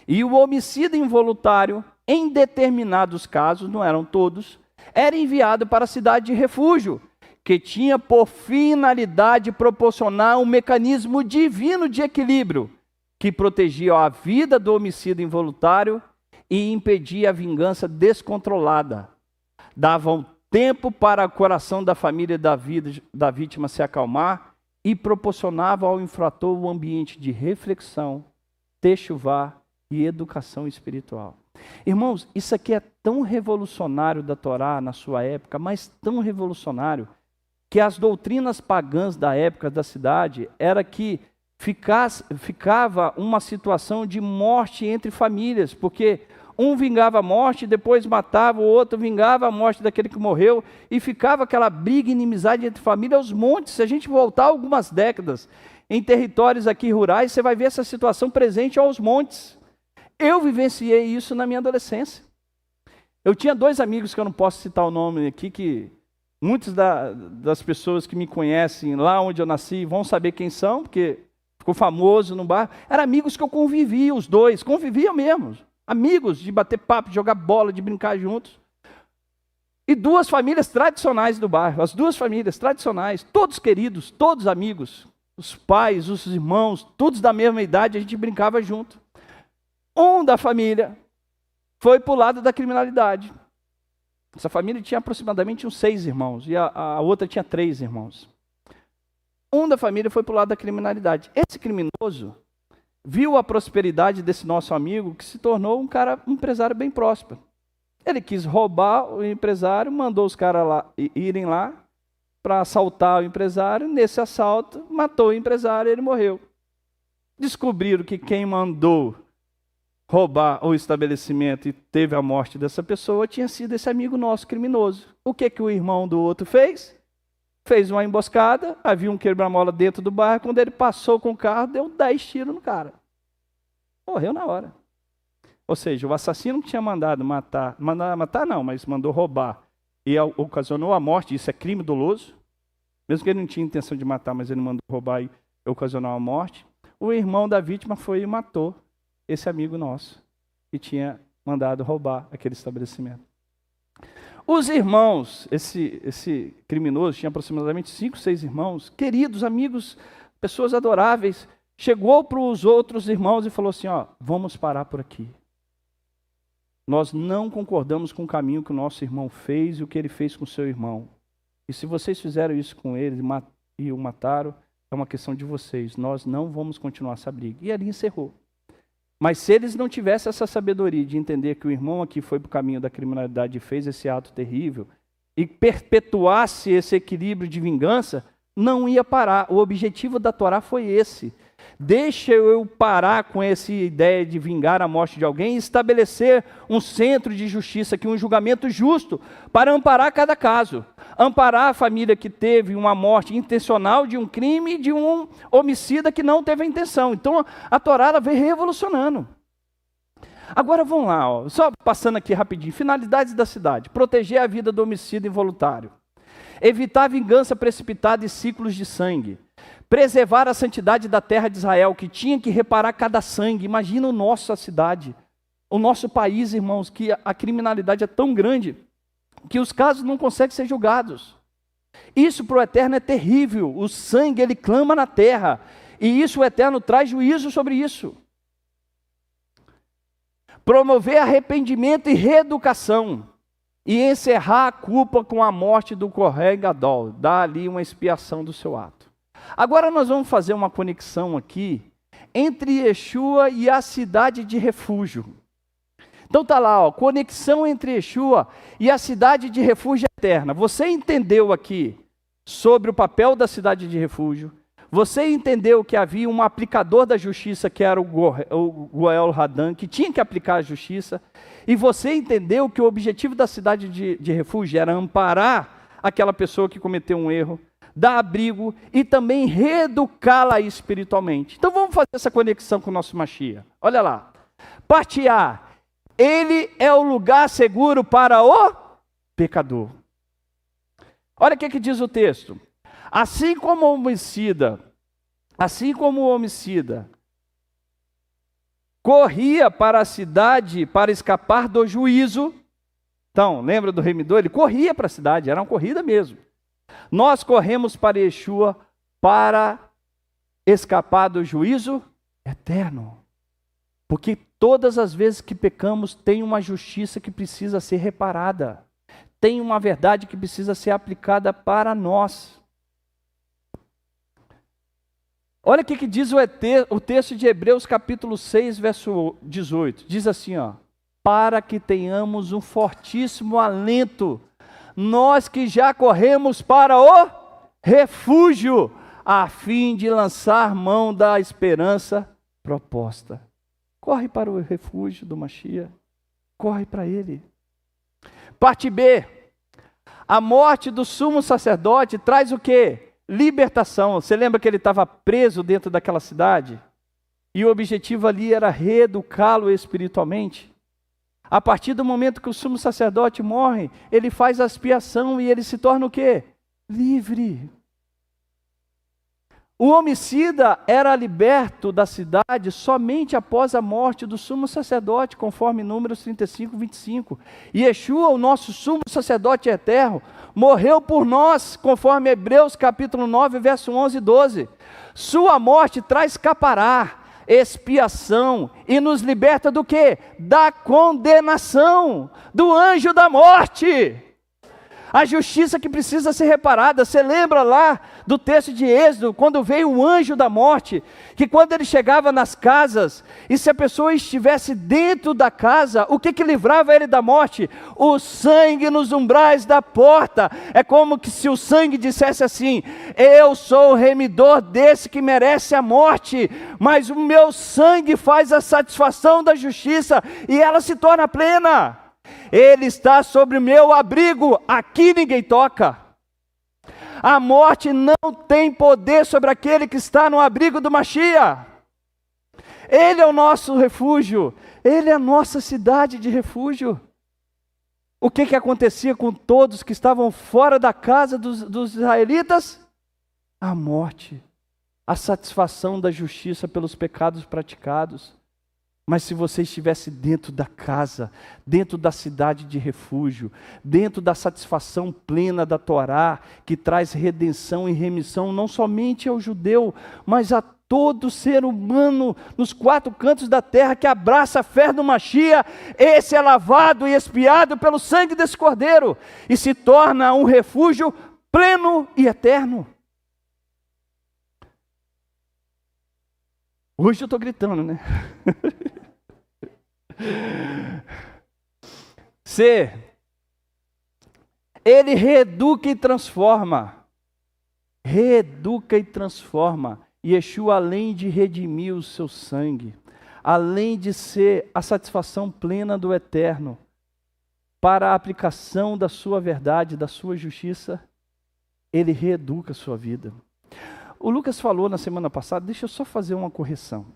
E o homicida involuntário, em determinados casos, não eram todos, era enviado para a cidade de refúgio, que tinha por finalidade proporcionar um mecanismo divino de equilíbrio, que protegia a vida do homicida involuntário e impedia a vingança descontrolada. Dava um tempo para o coração da família da vítima se acalmar e proporcionava ao infrator um ambiente de reflexão, techuvá e educação espiritual. Irmãos, isso aqui é tão revolucionário da Torá na sua época, mas tão revolucionário, que as doutrinas pagãs da época da cidade era que ficava uma situação de morte entre famílias, porque um vingava a morte, depois matava, o outro vingava a morte daquele que morreu, e ficava aquela briga e inimizade entre família aos montes. Se a gente voltar algumas décadas em territórios aqui rurais, você vai ver essa situação presente aos montes. Eu vivenciei isso na minha adolescência. Eu tinha 2 amigos, que eu não posso citar o nome aqui, que muitas das pessoas que me conhecem lá onde eu nasci vão saber quem são, porque ficou famoso no bairro. Eram amigos que eu convivia, os dois, convivia mesmo. Amigos de bater papo, de jogar bola, de brincar juntos. E 2 famílias tradicionais do bairro, as 2 famílias tradicionais, todos queridos, todos amigos, os pais, os irmãos, todos da mesma idade, a gente brincava junto. Um da família foi para o lado da criminalidade. Essa família tinha aproximadamente uns 6 irmãos, e a outra tinha 3 irmãos. Um da família foi para o lado da criminalidade. Esse criminoso viu a prosperidade desse nosso amigo, que se tornou um empresário bem próspero. Ele quis roubar o empresário, mandou os caras irem lá para assaltar o empresário. Nesse assalto, matou o empresário e ele morreu. Descobriram que quem mandou roubar o estabelecimento e teve a morte dessa pessoa tinha sido esse amigo nosso criminoso. O que o irmão do outro fez? Fez uma emboscada, havia um quebra-mola dentro do bairro, quando ele passou com o carro, deu 10 tiros no cara. Morreu na hora. Ou seja, o assassino que tinha mandado matar não, mas mandou roubar e ocasionou a morte, isso é crime doloso, mesmo que ele não tinha intenção de matar, mas ele mandou roubar e ocasionou a morte. O irmão da vítima foi e matou esse amigo nosso, que tinha mandado roubar aquele estabelecimento. Os irmãos, esse criminoso tinha aproximadamente 5, 6 irmãos, queridos, amigos, pessoas adoráveis, chegou para os outros irmãos e falou assim, ó, vamos parar por aqui. nós não concordamos com o caminho que o nosso irmão fez e o que ele fez com o seu irmão. E se vocês fizeram isso com ele e o mataram, é uma questão de vocês. Nós não vamos continuar essa briga. E ali encerrou. Mas se eles não tivessem essa sabedoria de entender que o irmão aqui foi para o caminho da criminalidade e fez esse ato terrível, e perpetuasse esse equilíbrio de vingança, não ia parar. O objetivo da Torá foi esse. Deixa eu parar com essa ideia de vingar a morte de alguém e estabelecer um centro de justiça, aqui, um julgamento justo, para amparar cada caso. Amparar a família que teve uma morte intencional de um crime, de um homicida que não teve a intenção. Então a Torá ela veio revolucionando. Agora vamos lá, ó, só passando aqui rapidinho. Finalidades da cidade: proteger a vida do homicida involuntário, evitar a vingança precipitada e ciclos de sangue, preservar a santidade da terra de Israel, que tinha que reparar cada sangue. Imagina a nossa cidade, o nosso país, irmãos, que a criminalidade é tão grande que os casos não conseguem ser julgados. Isso para o Eterno é terrível. O sangue, ele clama na terra, e isso o Eterno traz juízo sobre isso. Promover arrependimento e reeducação, e encerrar a culpa com a morte do Kohen Gadol, dar ali uma expiação do seu ato. Agora nós vamos fazer uma conexão aqui entre Yeshua e a cidade de refúgio. Então tá lá, ó, conexão entre Yeshua e a cidade de refúgio eterna. Você entendeu aqui sobre o papel da cidade de refúgio? Você entendeu que havia um aplicador da justiça, que era o Goel Hadan, que tinha que aplicar a justiça? E você entendeu que o objetivo da cidade de refúgio era amparar aquela pessoa que cometeu um erro, dar abrigo e também reeducá-la espiritualmente. Então vamos fazer essa conexão com o nosso Mashiach. Olha lá. Parte A. Ele é o lugar seguro para o pecador. Olha o que diz o texto. Assim como o homicida corria para a cidade para escapar do juízo. Então, lembra do remidor? Ele corria para a cidade, era uma corrida mesmo. Nós corremos para Yeshua para escapar do juízo eterno. Porque todas as vezes que pecamos, tem uma justiça que precisa ser reparada. Tem uma verdade que precisa ser aplicada para nós. Olha o que diz o texto de Hebreus capítulo 6, verso 18. Diz assim, ó: para que tenhamos um fortíssimo alento, nós que já corremos para o refúgio, a fim de lançar mão da esperança proposta. Corre para o refúgio do Mashiach, corre para ele. Parte B. A morte do sumo sacerdote traz o quê? Libertação. Você lembra que ele estava preso dentro daquela cidade? E o objetivo ali era reeducá-lo espiritualmente. A partir do momento que o sumo sacerdote morre, ele faz a expiação e ele se torna o quê? Livre. O homicida era liberto da cidade somente após a morte do sumo sacerdote, conforme Números 35, 25. E Yeshua, o nosso sumo sacerdote eterno, morreu por nós, conforme Hebreus capítulo 9, verso 11 e 12. Sua morte traz capará, expiação, e nos liberta do quê? Da condenação, do anjo da morte. A justiça que precisa ser reparada. Você lembra lá do texto de Êxodo, quando veio o anjo da morte, que quando ele chegava nas casas, e se a pessoa estivesse dentro da casa, o que livrava ele da morte? O sangue nos umbrais da porta. É como que se o sangue dissesse assim: eu sou o remidor desse que merece a morte, mas o meu sangue faz a satisfação da justiça, e ela se torna plena. Ele está sobre o meu abrigo, aqui ninguém toca. A morte não tem poder sobre aquele que está no abrigo do Mashiach. Ele é o nosso refúgio, ele é a nossa cidade de refúgio. O que acontecia com todos que estavam fora da casa dos israelitas? A morte, a satisfação da justiça pelos pecados praticados. Mas se você estivesse dentro da casa, dentro da cidade de refúgio, dentro da satisfação plena da Torá, que traz redenção e remissão não somente ao judeu, mas a todo ser humano nos 4 cantos da terra que abraça a fé do Mashiach, esse é lavado e expiado pelo sangue desse Cordeiro e se torna um refúgio pleno e eterno. Hoje eu estou gritando, né? C. Ele reeduca e transforma. Reeduca e transforma. Yeshua, além de redimir o seu sangue, além de ser a satisfação plena do eterno, para a aplicação da sua verdade, da sua justiça, ele reeduca a sua vida. O Lucas falou na semana passada, deixa eu só fazer uma correção.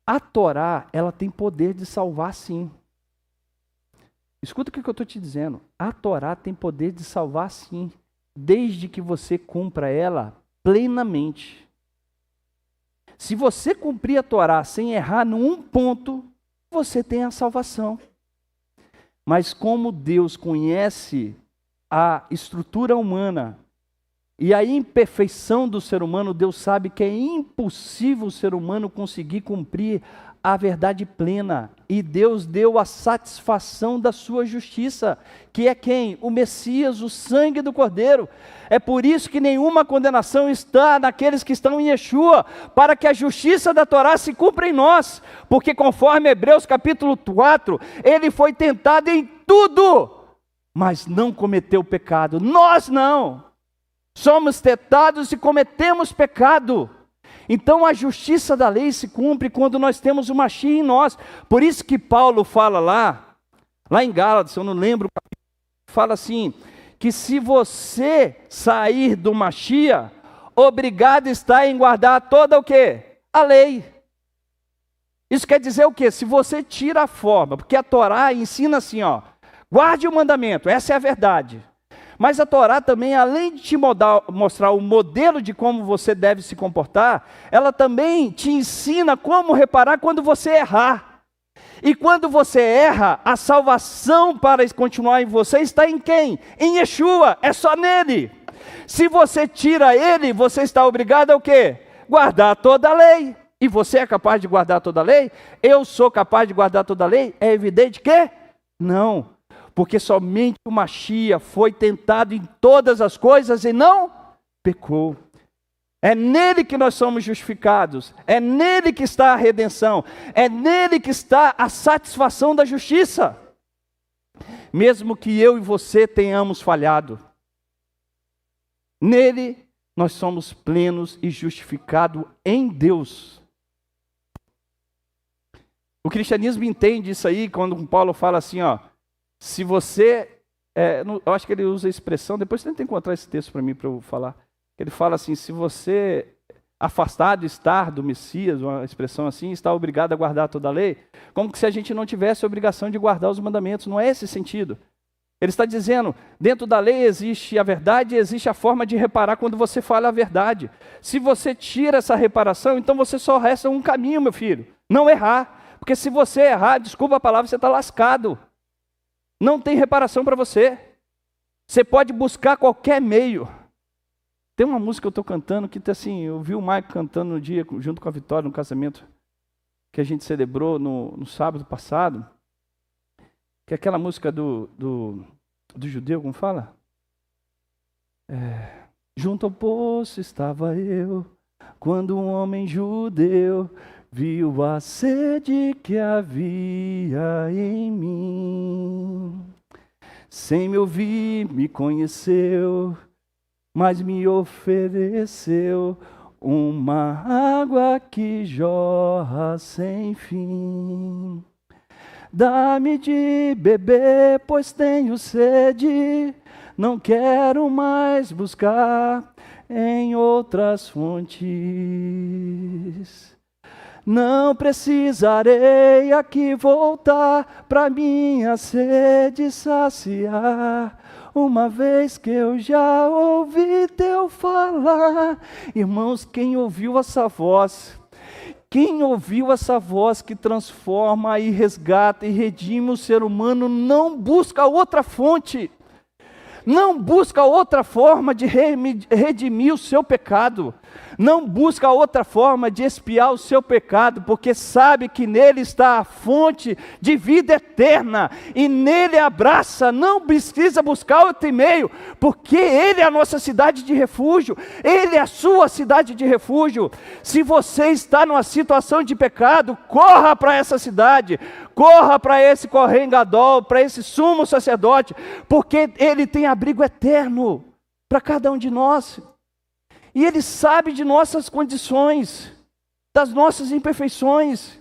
A Torá, ela tem poder de salvar sim. Escuta o que eu estou te dizendo. A Torá tem poder de salvar sim, desde que você cumpra ela plenamente. Se você cumprir a Torá sem errar num ponto, você tem a salvação. Mas como Deus conhece a estrutura humana e a imperfeição do ser humano, Deus sabe que é impossível o ser humano conseguir cumprir a verdade plena. E Deus deu a satisfação da sua justiça, que é quem? O Messias, o sangue do Cordeiro. É por isso que nenhuma condenação está naqueles que estão em Yeshua, para que a justiça da Torá se cumpra em nós. Porque conforme Hebreus capítulo 4, ele foi tentado em tudo, mas não cometeu pecado. Nós não. Somos tentados e cometemos pecado. Então a justiça da lei se cumpre quando nós temos o Mashiach em nós. Por isso que Paulo fala lá em Gálatas, eu não lembro, fala assim, que se você sair do Mashiach, obrigado está em guardar toda o quê? A lei. Isso quer dizer o quê? Se você tira a forma, porque a Torá ensina assim, guarde o mandamento, essa é a verdade. Mas a Torá também, além de te mostrar o modelo de como você deve se comportar, ela também te ensina como reparar quando você errar. E quando você erra, a salvação para continuar em você está em quem? Em Yeshua, é só nele. Se você tira ele, você está obrigado a o quê? Guardar toda a lei. E você é capaz de guardar toda a lei? Eu sou capaz de guardar toda a lei? É evidente que não. Porque somente o Mashiach foi tentado em todas as coisas e não pecou. É nele que nós somos justificados, é nele que está a redenção, é nele que está a satisfação da justiça. Mesmo que eu e você tenhamos falhado, nele nós somos plenos e justificados em Deus. O cristianismo entende isso aí quando Paulo fala assim, se você, eu acho que ele usa a expressão, depois tenta encontrar esse texto para mim, para eu falar. Ele fala assim, se você afastado estar do Messias, uma expressão assim, está obrigado a guardar toda a lei, como que se a gente não tivesse a obrigação de guardar os mandamentos, não é esse sentido. Ele está dizendo, dentro da lei existe a verdade e existe a forma de reparar quando você fala a verdade. Se você tira essa reparação, então você só resta um caminho, meu filho, não errar. Porque se você errar, desculpa a palavra, você está lascado. Não tem reparação para você. Você pode buscar qualquer meio. Tem uma música que eu estou cantando que assim, eu vi o Mike cantando no dia, junto com a Vitória, no casamento que a gente celebrou no sábado passado, que é aquela música do judeu, como fala? Junto ao poço estava eu, quando um homem judeu viu a sede que havia em mim. Sem me ouvir, me conheceu, mas me ofereceu uma água que jorra sem fim. Dá-me de beber, pois tenho sede, não quero mais buscar em outras fontes. Não precisarei aqui voltar para minha sede saciar, uma vez que eu já ouvi teu falar. Irmãos, quem ouviu essa voz? Quem ouviu essa voz que transforma e resgata e redime o ser humano, não busca outra fonte. não busca outra forma de redimir o seu pecado, não busca outra forma de expiar o seu pecado, porque sabe que nele está a fonte de vida eterna, e nele abraça, não precisa buscar outro meio, porque ele é a nossa cidade de refúgio, ele é a sua cidade de refúgio. Se você está numa situação de pecado, corra para essa cidade, corra para esse Kohen Gadol, para esse sumo sacerdote, porque ele tem abrigo eterno para cada um de nós. E ele sabe de nossas condições, das nossas imperfeições.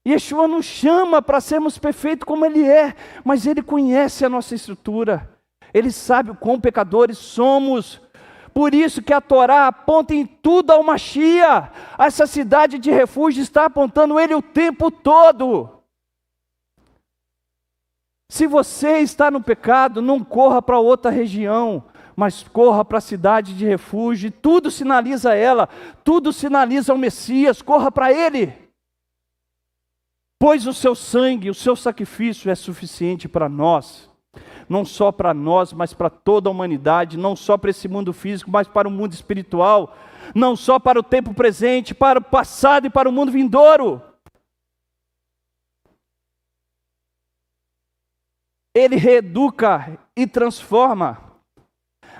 Yeshua nos chama para sermos perfeitos como ele é, mas ele conhece a nossa estrutura. Ele sabe o quão pecadores somos. Por isso que a Torá aponta em tudo ao Mashiach. Essa cidade de refúgio está apontando ele o tempo todo. Se você está no pecado, não corra para outra região, mas corra para a cidade de refúgio, e tudo sinaliza ela, tudo sinaliza o Messias, corra para ele. Pois o seu sangue, o seu sacrifício é suficiente para nós, não só para nós, mas para toda a humanidade, não só para esse mundo físico, mas para o mundo espiritual, não só para o tempo presente, para o passado e para o mundo vindouro. Ele reeduca e transforma.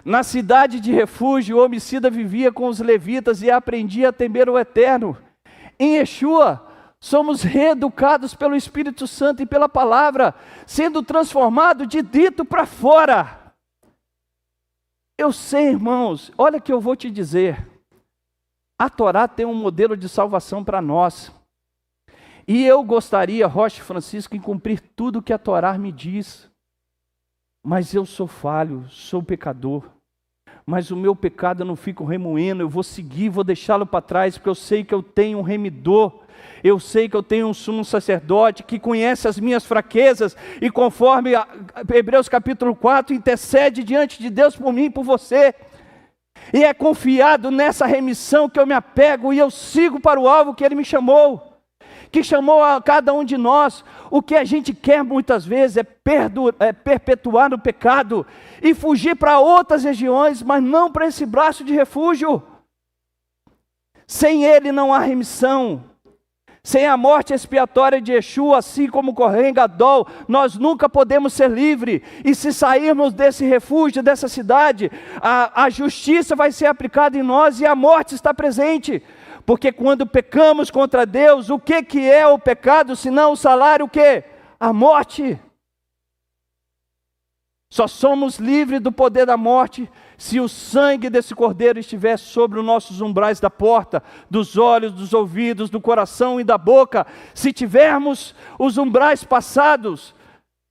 Na cidade de refúgio, o homicida vivia com os levitas e aprendia a temer o eterno. Em Yeshua, somos reeducados pelo Espírito Santo e pela palavra, sendo transformados de dentro para fora. Eu sei, irmãos, olha que eu vou te dizer. A Torá tem um modelo de salvação para nós. E eu gostaria, Rocha Francisco, em cumprir tudo que a Torá me diz. Mas eu sou falho, sou pecador. Mas o meu pecado eu não fico remoendo, eu vou seguir, vou deixá-lo para trás, porque eu sei que eu tenho um remidor. Eu sei que eu tenho um sumo sacerdote que conhece as minhas fraquezas e conforme Hebreus capítulo 4, intercede diante de Deus por mim e por você. E é confiado nessa remissão que eu me apego e eu sigo para o alvo que Ele me chamou. Que chamou a cada um de nós. O que a gente quer muitas vezes é perpetuar no pecado e fugir para outras regiões, mas não para esse braço de refúgio. Sem Ele não há remissão. Sem a morte expiatória de Yeshua, assim como o Kohen Gadol, nós nunca podemos ser livres. E se sairmos desse refúgio, dessa cidade, a justiça vai ser aplicada em nós e a morte está presente. Porque quando pecamos contra Deus, o que é o pecado, senão o salário o quê? A morte. Só somos livres do poder da morte se o sangue desse cordeiro estiver sobre os nossos umbrais da porta, dos olhos, dos ouvidos, do coração e da boca. Se tivermos os umbrais passados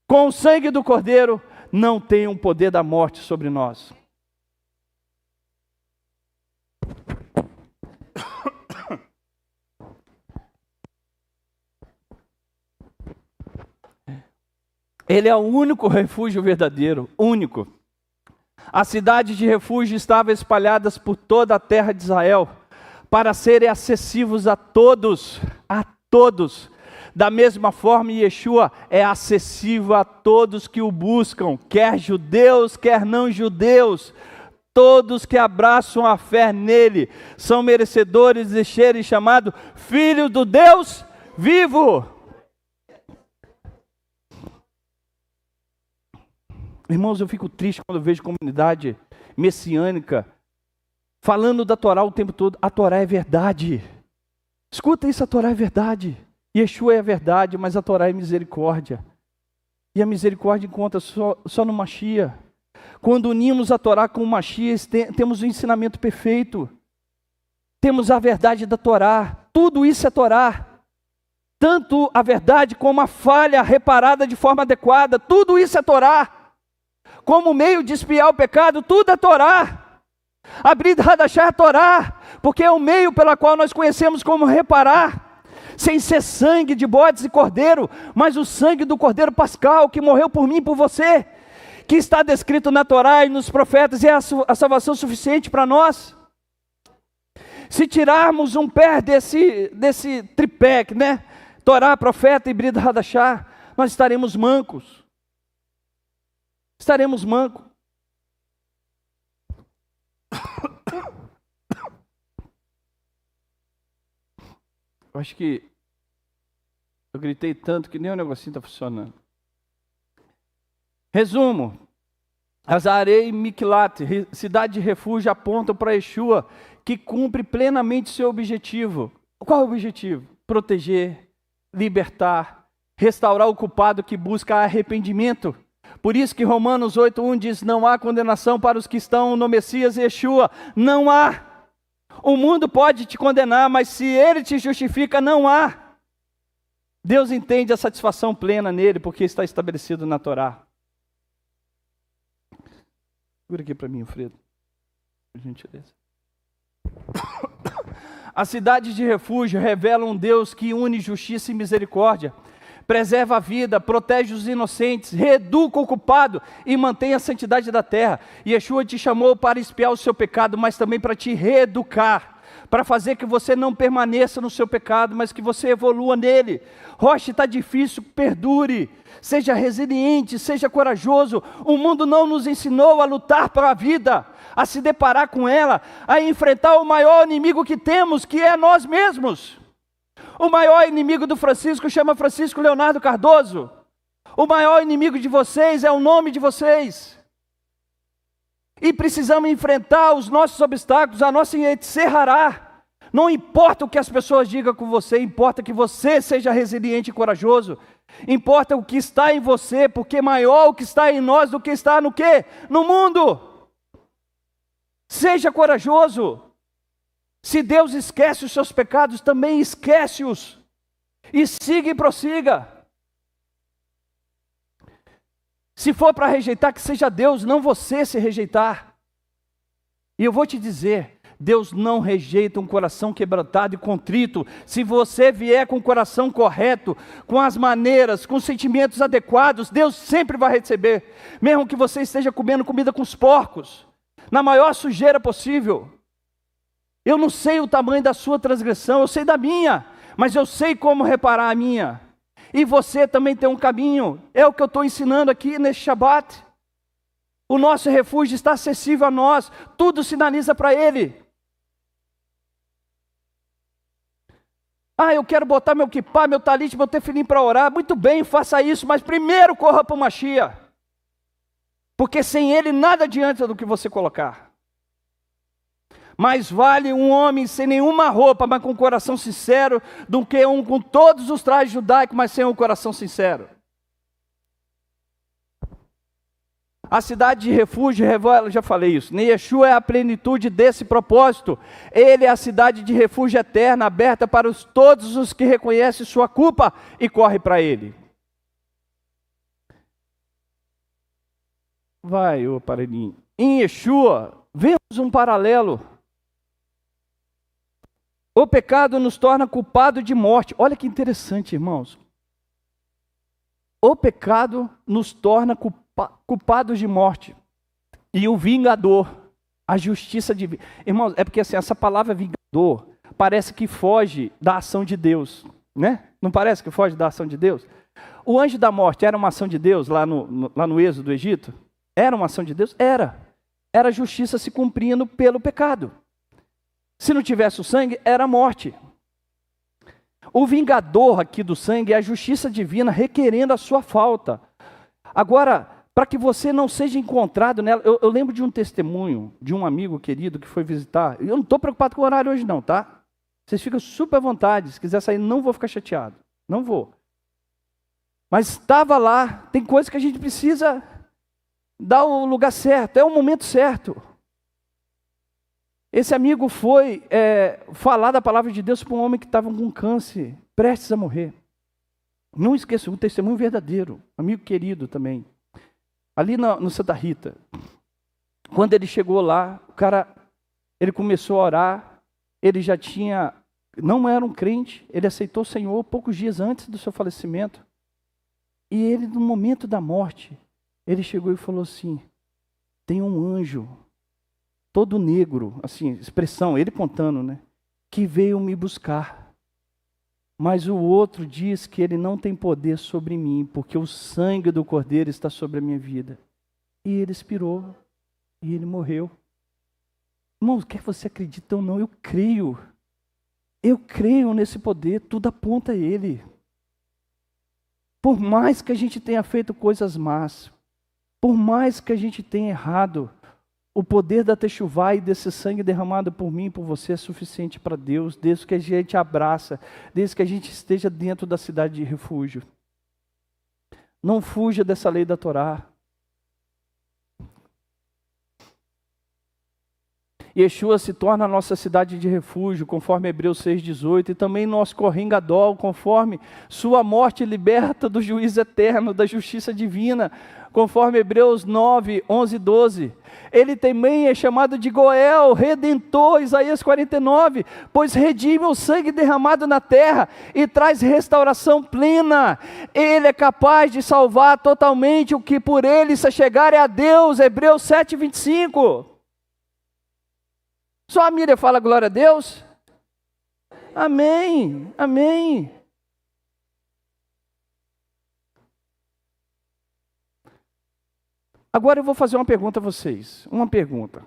com o sangue do cordeiro, não tem o poder da morte sobre nós. Ele é o único refúgio verdadeiro, único. As cidades de refúgio estavam espalhadas por toda a terra de Israel, para serem acessíveis a todos, Da mesma forma, Yeshua é acessível a todos que o buscam, quer judeus, quer não judeus. Todos que abraçam a fé nele, são merecedores de serem chamados filhos do Deus vivo. Irmãos, eu fico triste quando eu vejo comunidade messiânica falando da Torá o tempo todo. A Torá é verdade. Escuta isso, a Torá é verdade. Yeshua é a verdade, mas a Torá é misericórdia. E a misericórdia encontra só no Mashiach. Quando unimos a Torá com o Mashiach, temos o ensinamento perfeito. Temos a verdade da Torá. Tudo isso é Torá. Tanto a verdade como a falha reparada de forma adequada. Tudo isso é Torá. Como meio de expiar o pecado, tudo é Torá. A Brit Hadashah é Torá, porque é o meio pela qual nós conhecemos como reparar, sem ser sangue de bodes e cordeiro, mas o sangue do cordeiro pascal, que morreu por mim e por você, que está descrito na Torá e nos profetas, e é a salvação suficiente para nós. Se tirarmos um pé desse tripé, né? Torá, profeta e Brit Hadashah, nós estaremos mancos. estaremos mancos. Eu acho que eu gritei tanto que nem o negocinho está funcionando. Resumo. Azarei e Miquelate, cidade de refúgio, apontam para Yeshua, que cumpre plenamente seu objetivo. Qual é o objetivo? Proteger, libertar, restaurar o culpado que busca arrependimento. Por isso que Romanos 8:1 diz, não há condenação para os que estão no Messias Yeshua. Não há. O mundo pode te condenar, mas se ele te justifica, não há. Deus entende a satisfação plena nele, porque está estabelecido na Torá. Segura aqui para mim, Fredo, por gentileza. A cidade de refúgio revela um Deus que une justiça e misericórdia, preserva a vida, protege os inocentes, reeduca o culpado e mantém a santidade da terra. Yeshua te chamou para expiar o seu pecado, mas também para te reeducar, para fazer que você não permaneça no seu pecado, mas que você evolua nele. Rocha, está difícil, perdure, seja resiliente, seja corajoso. O mundo não nos ensinou a lutar pela vida, a se deparar com ela, a enfrentar o maior inimigo que temos, que é nós mesmos. O maior inimigo do Francisco chama Francisco Leonardo Cardoso. O maior inimigo de vocês é o nome de vocês. E precisamos enfrentar os nossos obstáculos, a nossa Yetzirará. Não importa o que as pessoas digam com você, importa que você seja resiliente e corajoso. Importa o que está em você, porque maior o que está em nós do que está no quê? No mundo. Seja corajoso. Se Deus esquece os seus pecados, também esquece-os. E siga e prossiga. Se for para rejeitar, que seja Deus, não você se rejeitar. E eu vou te dizer, Deus não rejeita um coração quebrantado e contrito. Se você vier com o coração correto, com as maneiras, com os sentimentos adequados, Deus sempre vai receber. Mesmo que você esteja comendo comida com os porcos, na maior sujeira possível. Eu não sei o tamanho da sua transgressão, eu sei da minha, mas eu sei como reparar a minha. E você também tem um caminho, é o que eu estou ensinando aqui neste Shabat. O nosso refúgio está acessível a nós, tudo sinaliza para Ele. Eu quero botar meu kippah, meu talit, meu tefilim para orar. Muito bem, faça isso, mas primeiro corra para o Mashiach. Porque sem Ele nada adianta do que você colocar. Mais vale um homem sem nenhuma roupa, mas com um coração sincero, do que um com todos os trajes judaicos, mas sem um coração sincero. A cidade de refúgio revela, já falei isso, Yeshua é a plenitude desse propósito. Ele é a cidade de refúgio eterna, aberta para todos os que reconhecem sua culpa e correm para Ele. Vai, ô aparelhinho. Em Yeshua, vemos um paralelo. O pecado nos torna culpado de morte. Olha que interessante, irmãos. O pecado nos torna culpados de morte. E o vingador, a justiça divina. Irmãos, é porque assim, essa palavra vingador parece que foge da ação de Deus, né? Não parece que foge da ação de Deus? O anjo da morte era uma ação de Deus lá no êxodo do Egito? Era uma ação de Deus? Era. Era a justiça se cumprindo pelo pecado. Se não tivesse o sangue, era a morte. O vingador aqui do sangue é a justiça divina requerendo a sua falta. Agora, para que você não seja encontrado nela, eu lembro de um testemunho de um amigo querido que foi visitar. Eu não estou preocupado com o horário hoje não, tá? Vocês ficam super à vontade. Se quiser sair, não vou ficar chateado. Não vou. Mas estava lá. Tem coisa que a gente precisa dar o lugar certo. É o momento certo. Esse amigo foi falar da palavra de Deus para um homem que estava com câncer, prestes a morrer. Não esqueça, um testemunho verdadeiro, amigo querido também. Ali no Santa Rita. Quando ele chegou lá, o cara, ele começou a orar, ele já tinha, não era um crente, ele aceitou o Senhor poucos dias antes do seu falecimento. E ele, no momento da morte, ele chegou e falou assim, tem um anjo, todo negro, assim, expressão, ele contando, né? Que veio me buscar. Mas o outro diz que ele não tem poder sobre mim, porque o sangue do Cordeiro está sobre a minha vida. e ele expirou, e ele morreu. Irmãos, quer você acredite ou não, eu creio nesse poder, tudo aponta a ele. Por mais que a gente tenha feito coisas más, por mais que a gente tenha errado, o poder da Techuvá e desse sangue derramado por mim e por você é suficiente para Deus, desde que a gente abraça, desde que a gente esteja dentro da cidade de refúgio. Não fuja dessa lei da Torá. Yeshua se torna a nossa cidade de refúgio, conforme Hebreus 6,18, e também nosso Kohen Gadol, conforme sua morte liberta do juízo eterno, da justiça divina, conforme Hebreus 9, 11 e 12. Ele também é chamado de Goel, Redentor, Isaías 49, pois redime o sangue derramado na terra e traz restauração plena. Ele é capaz de salvar totalmente o que por ele se chegar é a Deus, Hebreus 7, 25. Só a Miriam fala glória a Deus? Amém, amém. Agora eu vou fazer uma pergunta a vocês. Uma pergunta.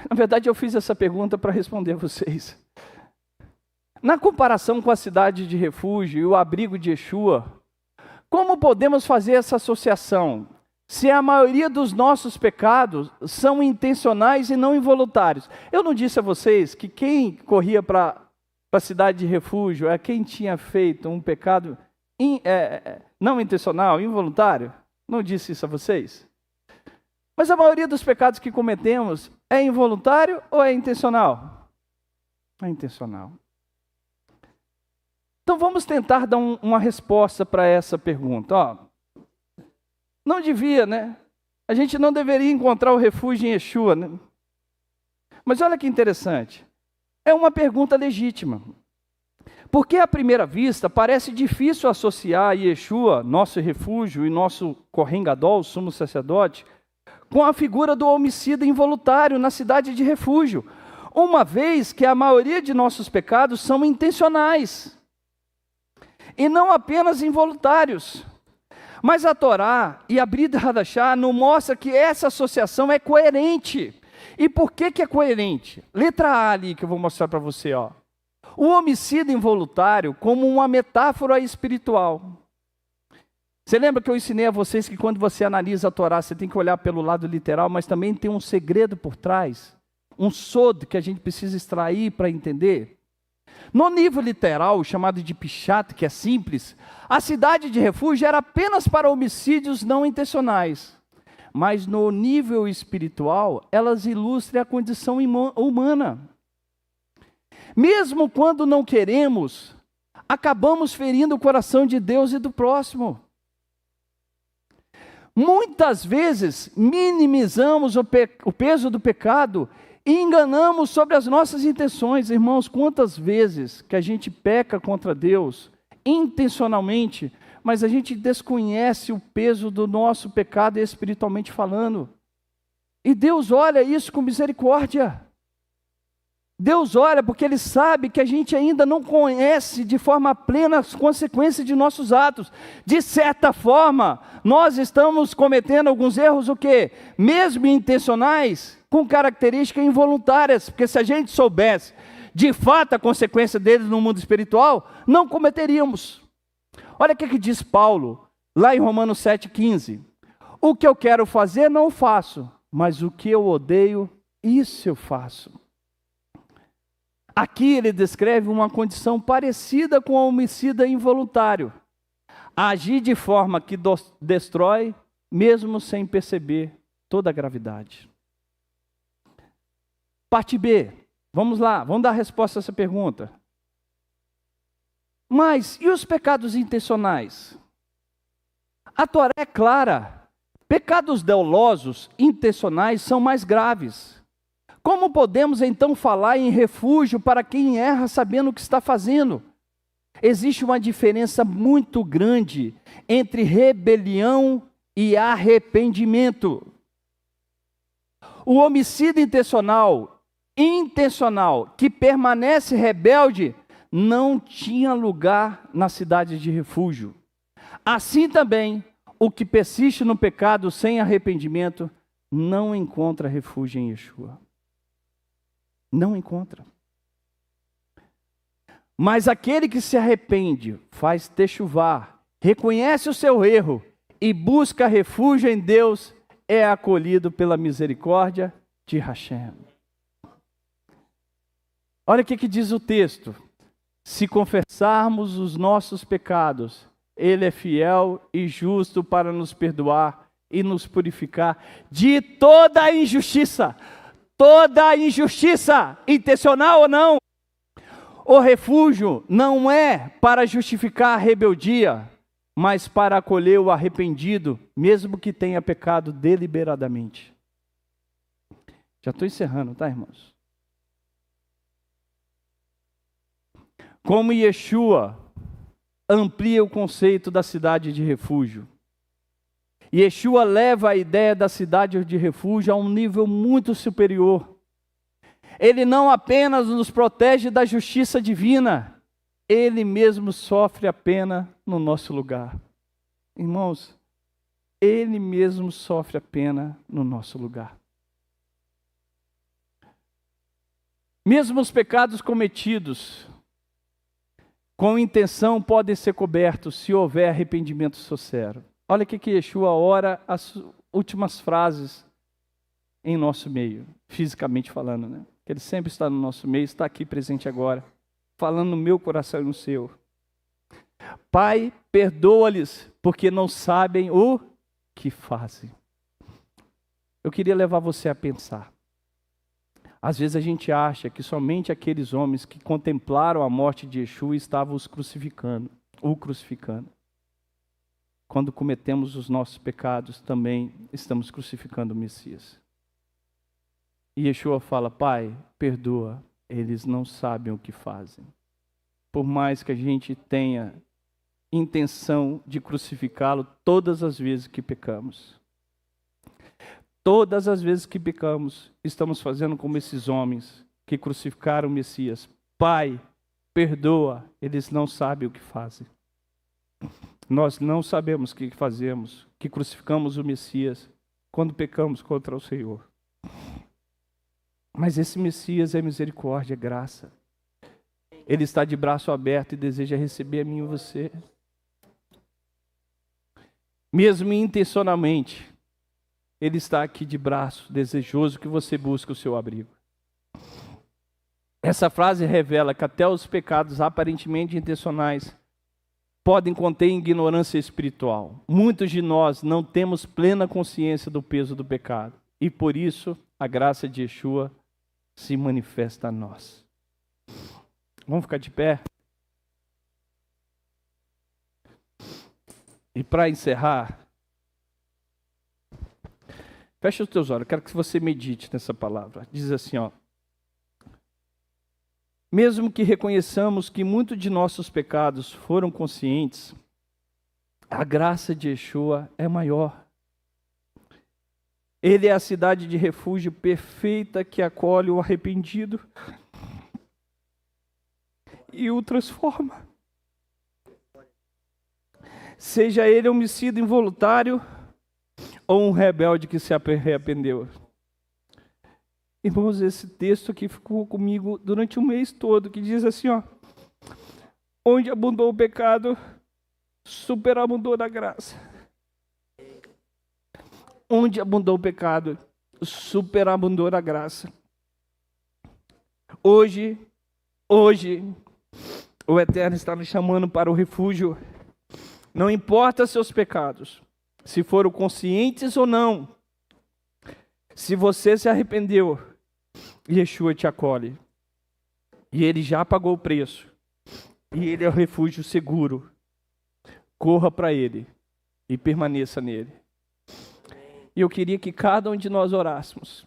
Na verdade eu fiz essa pergunta para responder a vocês. Na comparação com a cidade de refúgio e o abrigo de Yeshua, como podemos fazer essa associação? Se a maioria dos nossos pecados são intencionais e não involuntários. Eu não disse a vocês que quem corria para a cidade de refúgio é quem tinha feito um pecado não intencional, involuntário? Não disse isso a vocês? Mas a maioria dos pecados que cometemos é involuntário ou é intencional? É intencional. Então vamos tentar dar uma resposta para essa pergunta. Não devia, né? A gente não deveria encontrar o refúgio em Yeshua, né? Mas olha que interessante. É uma pergunta legítima. Porque à primeira vista parece difícil associar Yeshua, nosso refúgio e nosso Kohen Gadol, sumo sacerdote, com a figura do homicida involuntário na cidade de refúgio, uma vez que a maioria de nossos pecados são intencionais e não apenas involuntários. Mas a Torá e a Brit Hadashah nos mostra que essa associação é coerente. E por que é coerente? Letra A ali que eu vou mostrar para você. O homicídio involuntário como uma metáfora espiritual. Você lembra que eu ensinei a vocês que quando você analisa a Torá, você tem que olhar pelo lado literal, mas também tem um segredo por trás? Um sod que a gente precisa extrair para entender? No nível literal, chamado de Pichat, que é simples, a cidade de refúgio era apenas para homicídios não intencionais. Mas no nível espiritual, elas ilustram a condição humana. Mesmo quando não queremos, acabamos ferindo o coração de Deus e do próximo. Muitas vezes, minimizamos o peso do pecado e enganamos sobre as nossas intenções. Irmãos, quantas vezes que a gente peca contra Deus, intencionalmente, mas a gente desconhece o peso do nosso pecado espiritualmente falando. E Deus olha isso com misericórdia. Deus olha porque Ele sabe que a gente ainda não conhece de forma plena as consequências de nossos atos. De certa forma, nós estamos cometendo alguns erros, o quê? Mesmo intencionais, com características involuntárias, porque se a gente soubesse de fato a consequência deles no mundo espiritual, não cometeríamos. Olha o que diz Paulo, lá em Romanos 7,15. O que eu quero fazer, não faço, mas o que eu odeio, isso eu faço. Aqui ele descreve uma condição parecida com o homicida involuntário. Agir de forma que destrói, mesmo sem perceber toda a gravidade. Parte B. Vamos lá, vamos dar a resposta a essa pergunta. Mas, e os pecados intencionais? A Torá é clara. Pecados dolosos, intencionais, são mais graves. Como podemos então falar em refúgio para quem erra sabendo o que está fazendo? Existe uma diferença muito grande entre rebelião e arrependimento. O homicídio intencional, que permanece rebelde, não tinha lugar na cidade de refúgio. Assim também, o que persiste no pecado sem arrependimento não encontra refúgio em Yeshua. Não encontra. Mas aquele que se arrepende, faz techuvá, reconhece o seu erro e busca refúgio em Deus, é acolhido pela misericórdia de Hashem. Olha o que diz o texto. Se confessarmos os nossos pecados, Ele é fiel e justo para nos perdoar e nos purificar de toda injustiça. Toda injustiça, intencional ou não. O refúgio não é para justificar a rebeldia, mas para acolher o arrependido, mesmo que tenha pecado deliberadamente. Já estou encerrando, tá, irmãos? Como Yeshua amplia o conceito da cidade de refúgio. Yeshua leva a ideia da cidade de refúgio a um nível muito superior. Ele não apenas nos protege da justiça divina, Ele mesmo sofre a pena no nosso lugar. Irmãos, Ele mesmo sofre a pena no nosso lugar. Mesmo os pecados cometidos com intenção podem ser cobertos se houver arrependimento sincero. Olha o que Yeshua ora as últimas frases em nosso meio, fisicamente falando, né? Ele sempre está no nosso meio, está aqui presente agora, falando no meu coração e no seu. Pai, perdoa-lhes, porque não sabem o que fazem. Eu queria levar você a pensar. Às vezes a gente acha que somente aqueles homens que contemplaram a morte de Yeshua estavam o crucificando. Quando cometemos os nossos pecados, também estamos crucificando o Messias. E Yeshua fala, Pai, perdoa, eles não sabem o que fazem. Por mais que a gente tenha intenção de crucificá-lo todas as vezes que pecamos. Todas as vezes que pecamos, estamos fazendo como esses homens que crucificaram o Messias. Pai, perdoa, eles não sabem o que fazem. Nós não sabemos o que fazemos, que crucificamos o Messias quando pecamos contra o Senhor. Mas esse Messias é misericórdia, é graça. Ele está de braço aberto e deseja receber a mim e você. Mesmo intencionalmente, Ele está aqui de braço, desejoso que você busque o seu abrigo. Essa frase revela que até os pecados aparentemente intencionais podem conter ignorância espiritual. Muitos de nós não temos plena consciência do peso do pecado. E por isso, a graça de Yeshua se manifesta a nós. Vamos ficar de pé? E para encerrar, fecha os teus olhos, eu quero que você medite nessa palavra. Diz assim, ó. Mesmo que reconheçamos que muitos de nossos pecados foram conscientes, a graça de Yeshua é maior. Ele é a cidade de refúgio perfeita que acolhe o arrependido e o transforma. Seja ele homicida involuntário ou um rebelde que se arrependeu. Irmãos, esse texto aqui ficou comigo durante o mês todo, que diz assim, ó. Onde abundou o pecado, superabundou a graça. Onde abundou o pecado, superabundou a graça. Hoje, o Eterno está nos chamando para o refúgio. Não importa seus pecados, se foram conscientes ou não. Se você se arrependeu, Yeshua te acolhe. E Ele já pagou o preço. E Ele é o refúgio seguro. Corra para Ele e permaneça nele. E eu queria que cada um de nós orássemos,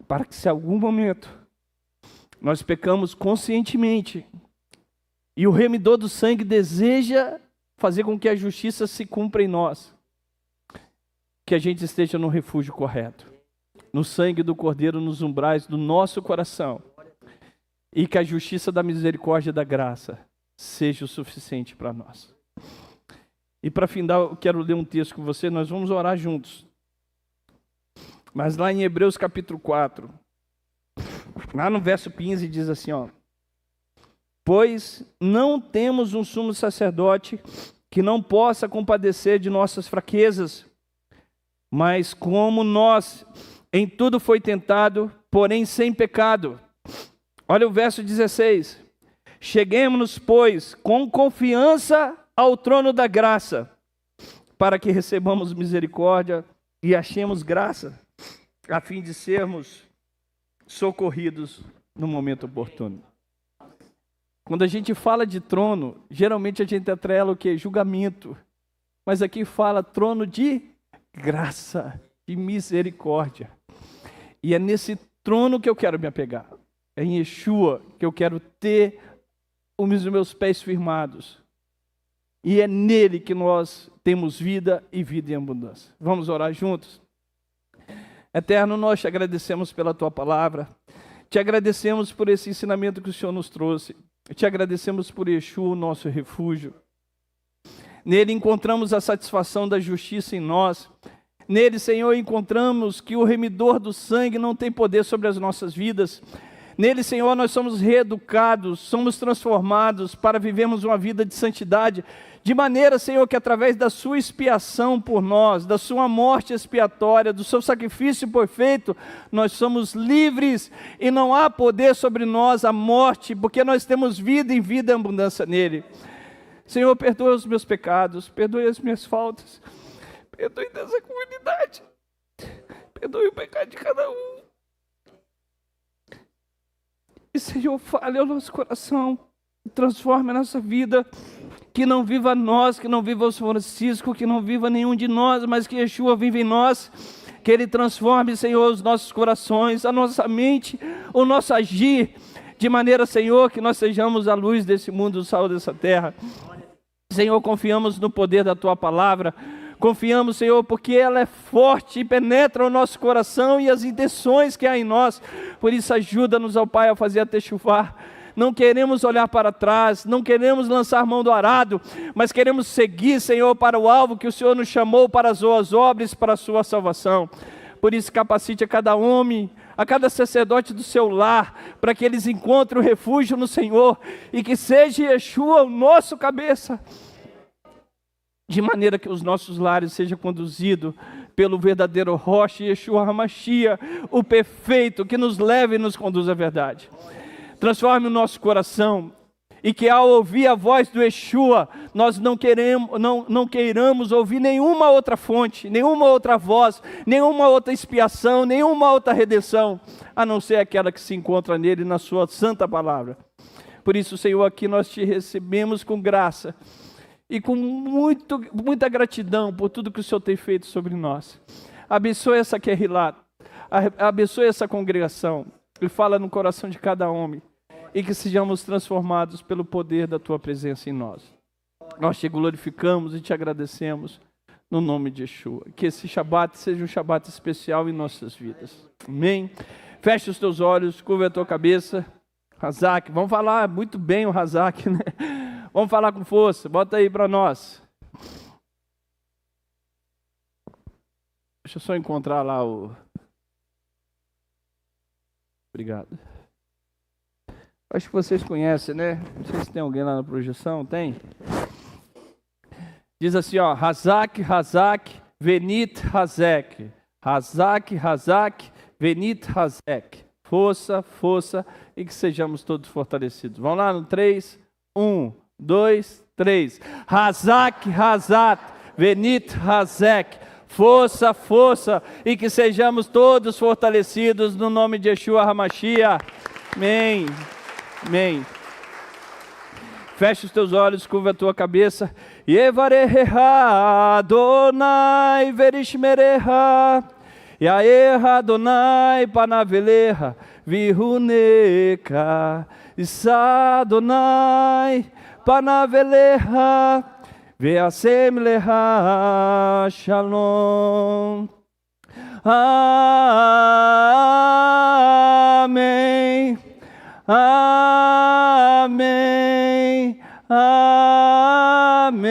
para que se algum momento nós pecamos conscientemente, e o remidor do sangue deseja fazer com que a justiça se cumpra em nós, que a gente esteja no refúgio correto, no sangue do Cordeiro, nos umbrais do nosso coração, e que a justiça da misericórdia e da graça seja o suficiente para nós. E para findar, eu quero ler um texto com você, nós vamos orar juntos. Mas lá em Hebreus capítulo 4, lá no verso 15 diz assim, ó: pois não temos um sumo sacerdote que não possa compadecer de nossas fraquezas, mas como nós, em tudo foi tentado, porém sem pecado. Olha o verso 16. Cheguemo-nos, pois, com confiança ao trono da graça, para que recebamos misericórdia e achemos graça, a fim de sermos socorridos no momento oportuno. Quando a gente fala de trono, geralmente a gente atrela o quê? Julgamento. Mas aqui fala trono de graça, de misericórdia. E é nesse trono que eu quero me apegar. É em Yeshua que eu quero ter os meus pés firmados. E é nele que nós temos vida e vida em abundância. Vamos orar juntos? Eterno, nós te agradecemos pela tua palavra. Te agradecemos por esse ensinamento que o Senhor nos trouxe. Te agradecemos por Yeshua, o nosso refúgio. Nele encontramos a satisfação da justiça em nós. Nele, Senhor, encontramos que o remidor do sangue não tem poder sobre as nossas vidas. Nele, Senhor, nós somos reeducados, somos transformados para vivermos uma vida de santidade, de maneira, Senhor, que através da sua expiação por nós, da sua morte expiatória, do seu sacrifício perfeito, nós somos livres e não há poder sobre nós a morte, porque nós temos vida em vida e abundância nele. Senhor, perdoa os meus pecados, perdoe as minhas faltas, perdoe dessa comunidade, perdoe o pecado de cada um. E, Senhor, fale ao nosso coração, transforme a nossa vida, que não viva nós, que não viva os Francisco, que não viva nenhum de nós, mas que Yeshua viva em nós, que Ele transforme, Senhor, os nossos corações, a nossa mente, o nosso agir, de maneira, Senhor, que nós sejamos a luz desse mundo, o sal dessa terra. Senhor, confiamos no poder da Tua palavra, confiamos, Senhor, porque ela é forte e penetra o nosso coração e as intenções que há em nós. Por isso, ajuda-nos, ó Pai, a fazer a techuvá. Não queremos olhar para trás, não queremos lançar mão do arado, mas queremos seguir, Senhor, para o alvo que o Senhor nos chamou para as suas obras, para a sua salvação. Por isso, capacite a cada homem, a cada sacerdote do seu lar, para que eles encontrem o refúgio no Senhor e que seja Yeshua o nosso cabeça, de maneira que os nossos lares sejam conduzidos pelo verdadeiro rocha, Yeshua HaMashiach, o perfeito, que nos leve e nos conduz à verdade. Transforme o nosso coração, e que ao ouvir a voz do Yeshua, nós não queiramos ouvir nenhuma outra fonte, nenhuma outra voz, nenhuma outra expiação, nenhuma outra redenção, a não ser aquela que se encontra nele, na sua santa palavra. Por isso, Senhor, aqui nós te recebemos com graça, e com muita gratidão por tudo que o Senhor tem feito sobre nós. Abençoe essa Querrilá, abençoe essa congregação, e fala no coração de cada homem, e que sejamos transformados pelo poder da Tua presença em nós. Nós te glorificamos e te agradecemos no nome de Yeshua. Que esse Shabat seja um Shabat especial em nossas vidas. Amém? Feche os teus olhos, curva a tua cabeça. Hazak, vamos falar muito bem o Hazak, né? Vamos falar com força, bota aí para nós. Deixa eu só encontrar lá o... Obrigado. Acho que vocês conhecem, né? Não sei se tem alguém lá na projeção, tem? Diz assim, ó, Hazak, Hazak, Venit Hazek. Hazak, Hazak, Venit Hazek. Força, força, e que sejamos todos fortalecidos. Vamos lá no 3, 1, 2, 3. Hazak, Hazak, Venit Hazek. Força, força, e que sejamos todos fortalecidos no nome de Yeshua HaMashiach. Amém. Amém. Feche os teus olhos, curva a tua cabeça. Yevareha Adonai verishmereha, Yaeha Adonai panaveleha, vihuneka, Isa Adonai panaveleha, veasem leha shalom. Amém. Amém. Amém.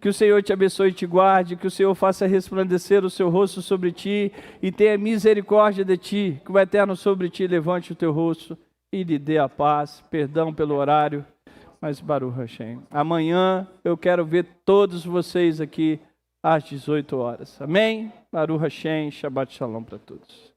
Que o Senhor te abençoe e te guarde, que o Senhor faça resplandecer o seu rosto sobre ti e tenha misericórdia de ti, que o Eterno sobre ti levante o teu rosto e lhe dê a paz. Perdão pelo horário, mas Baruch Hashem. Amanhã eu quero ver todos vocês aqui às 18 horas. Amém? Baruch Hashem, Shabbat Shalom para todos.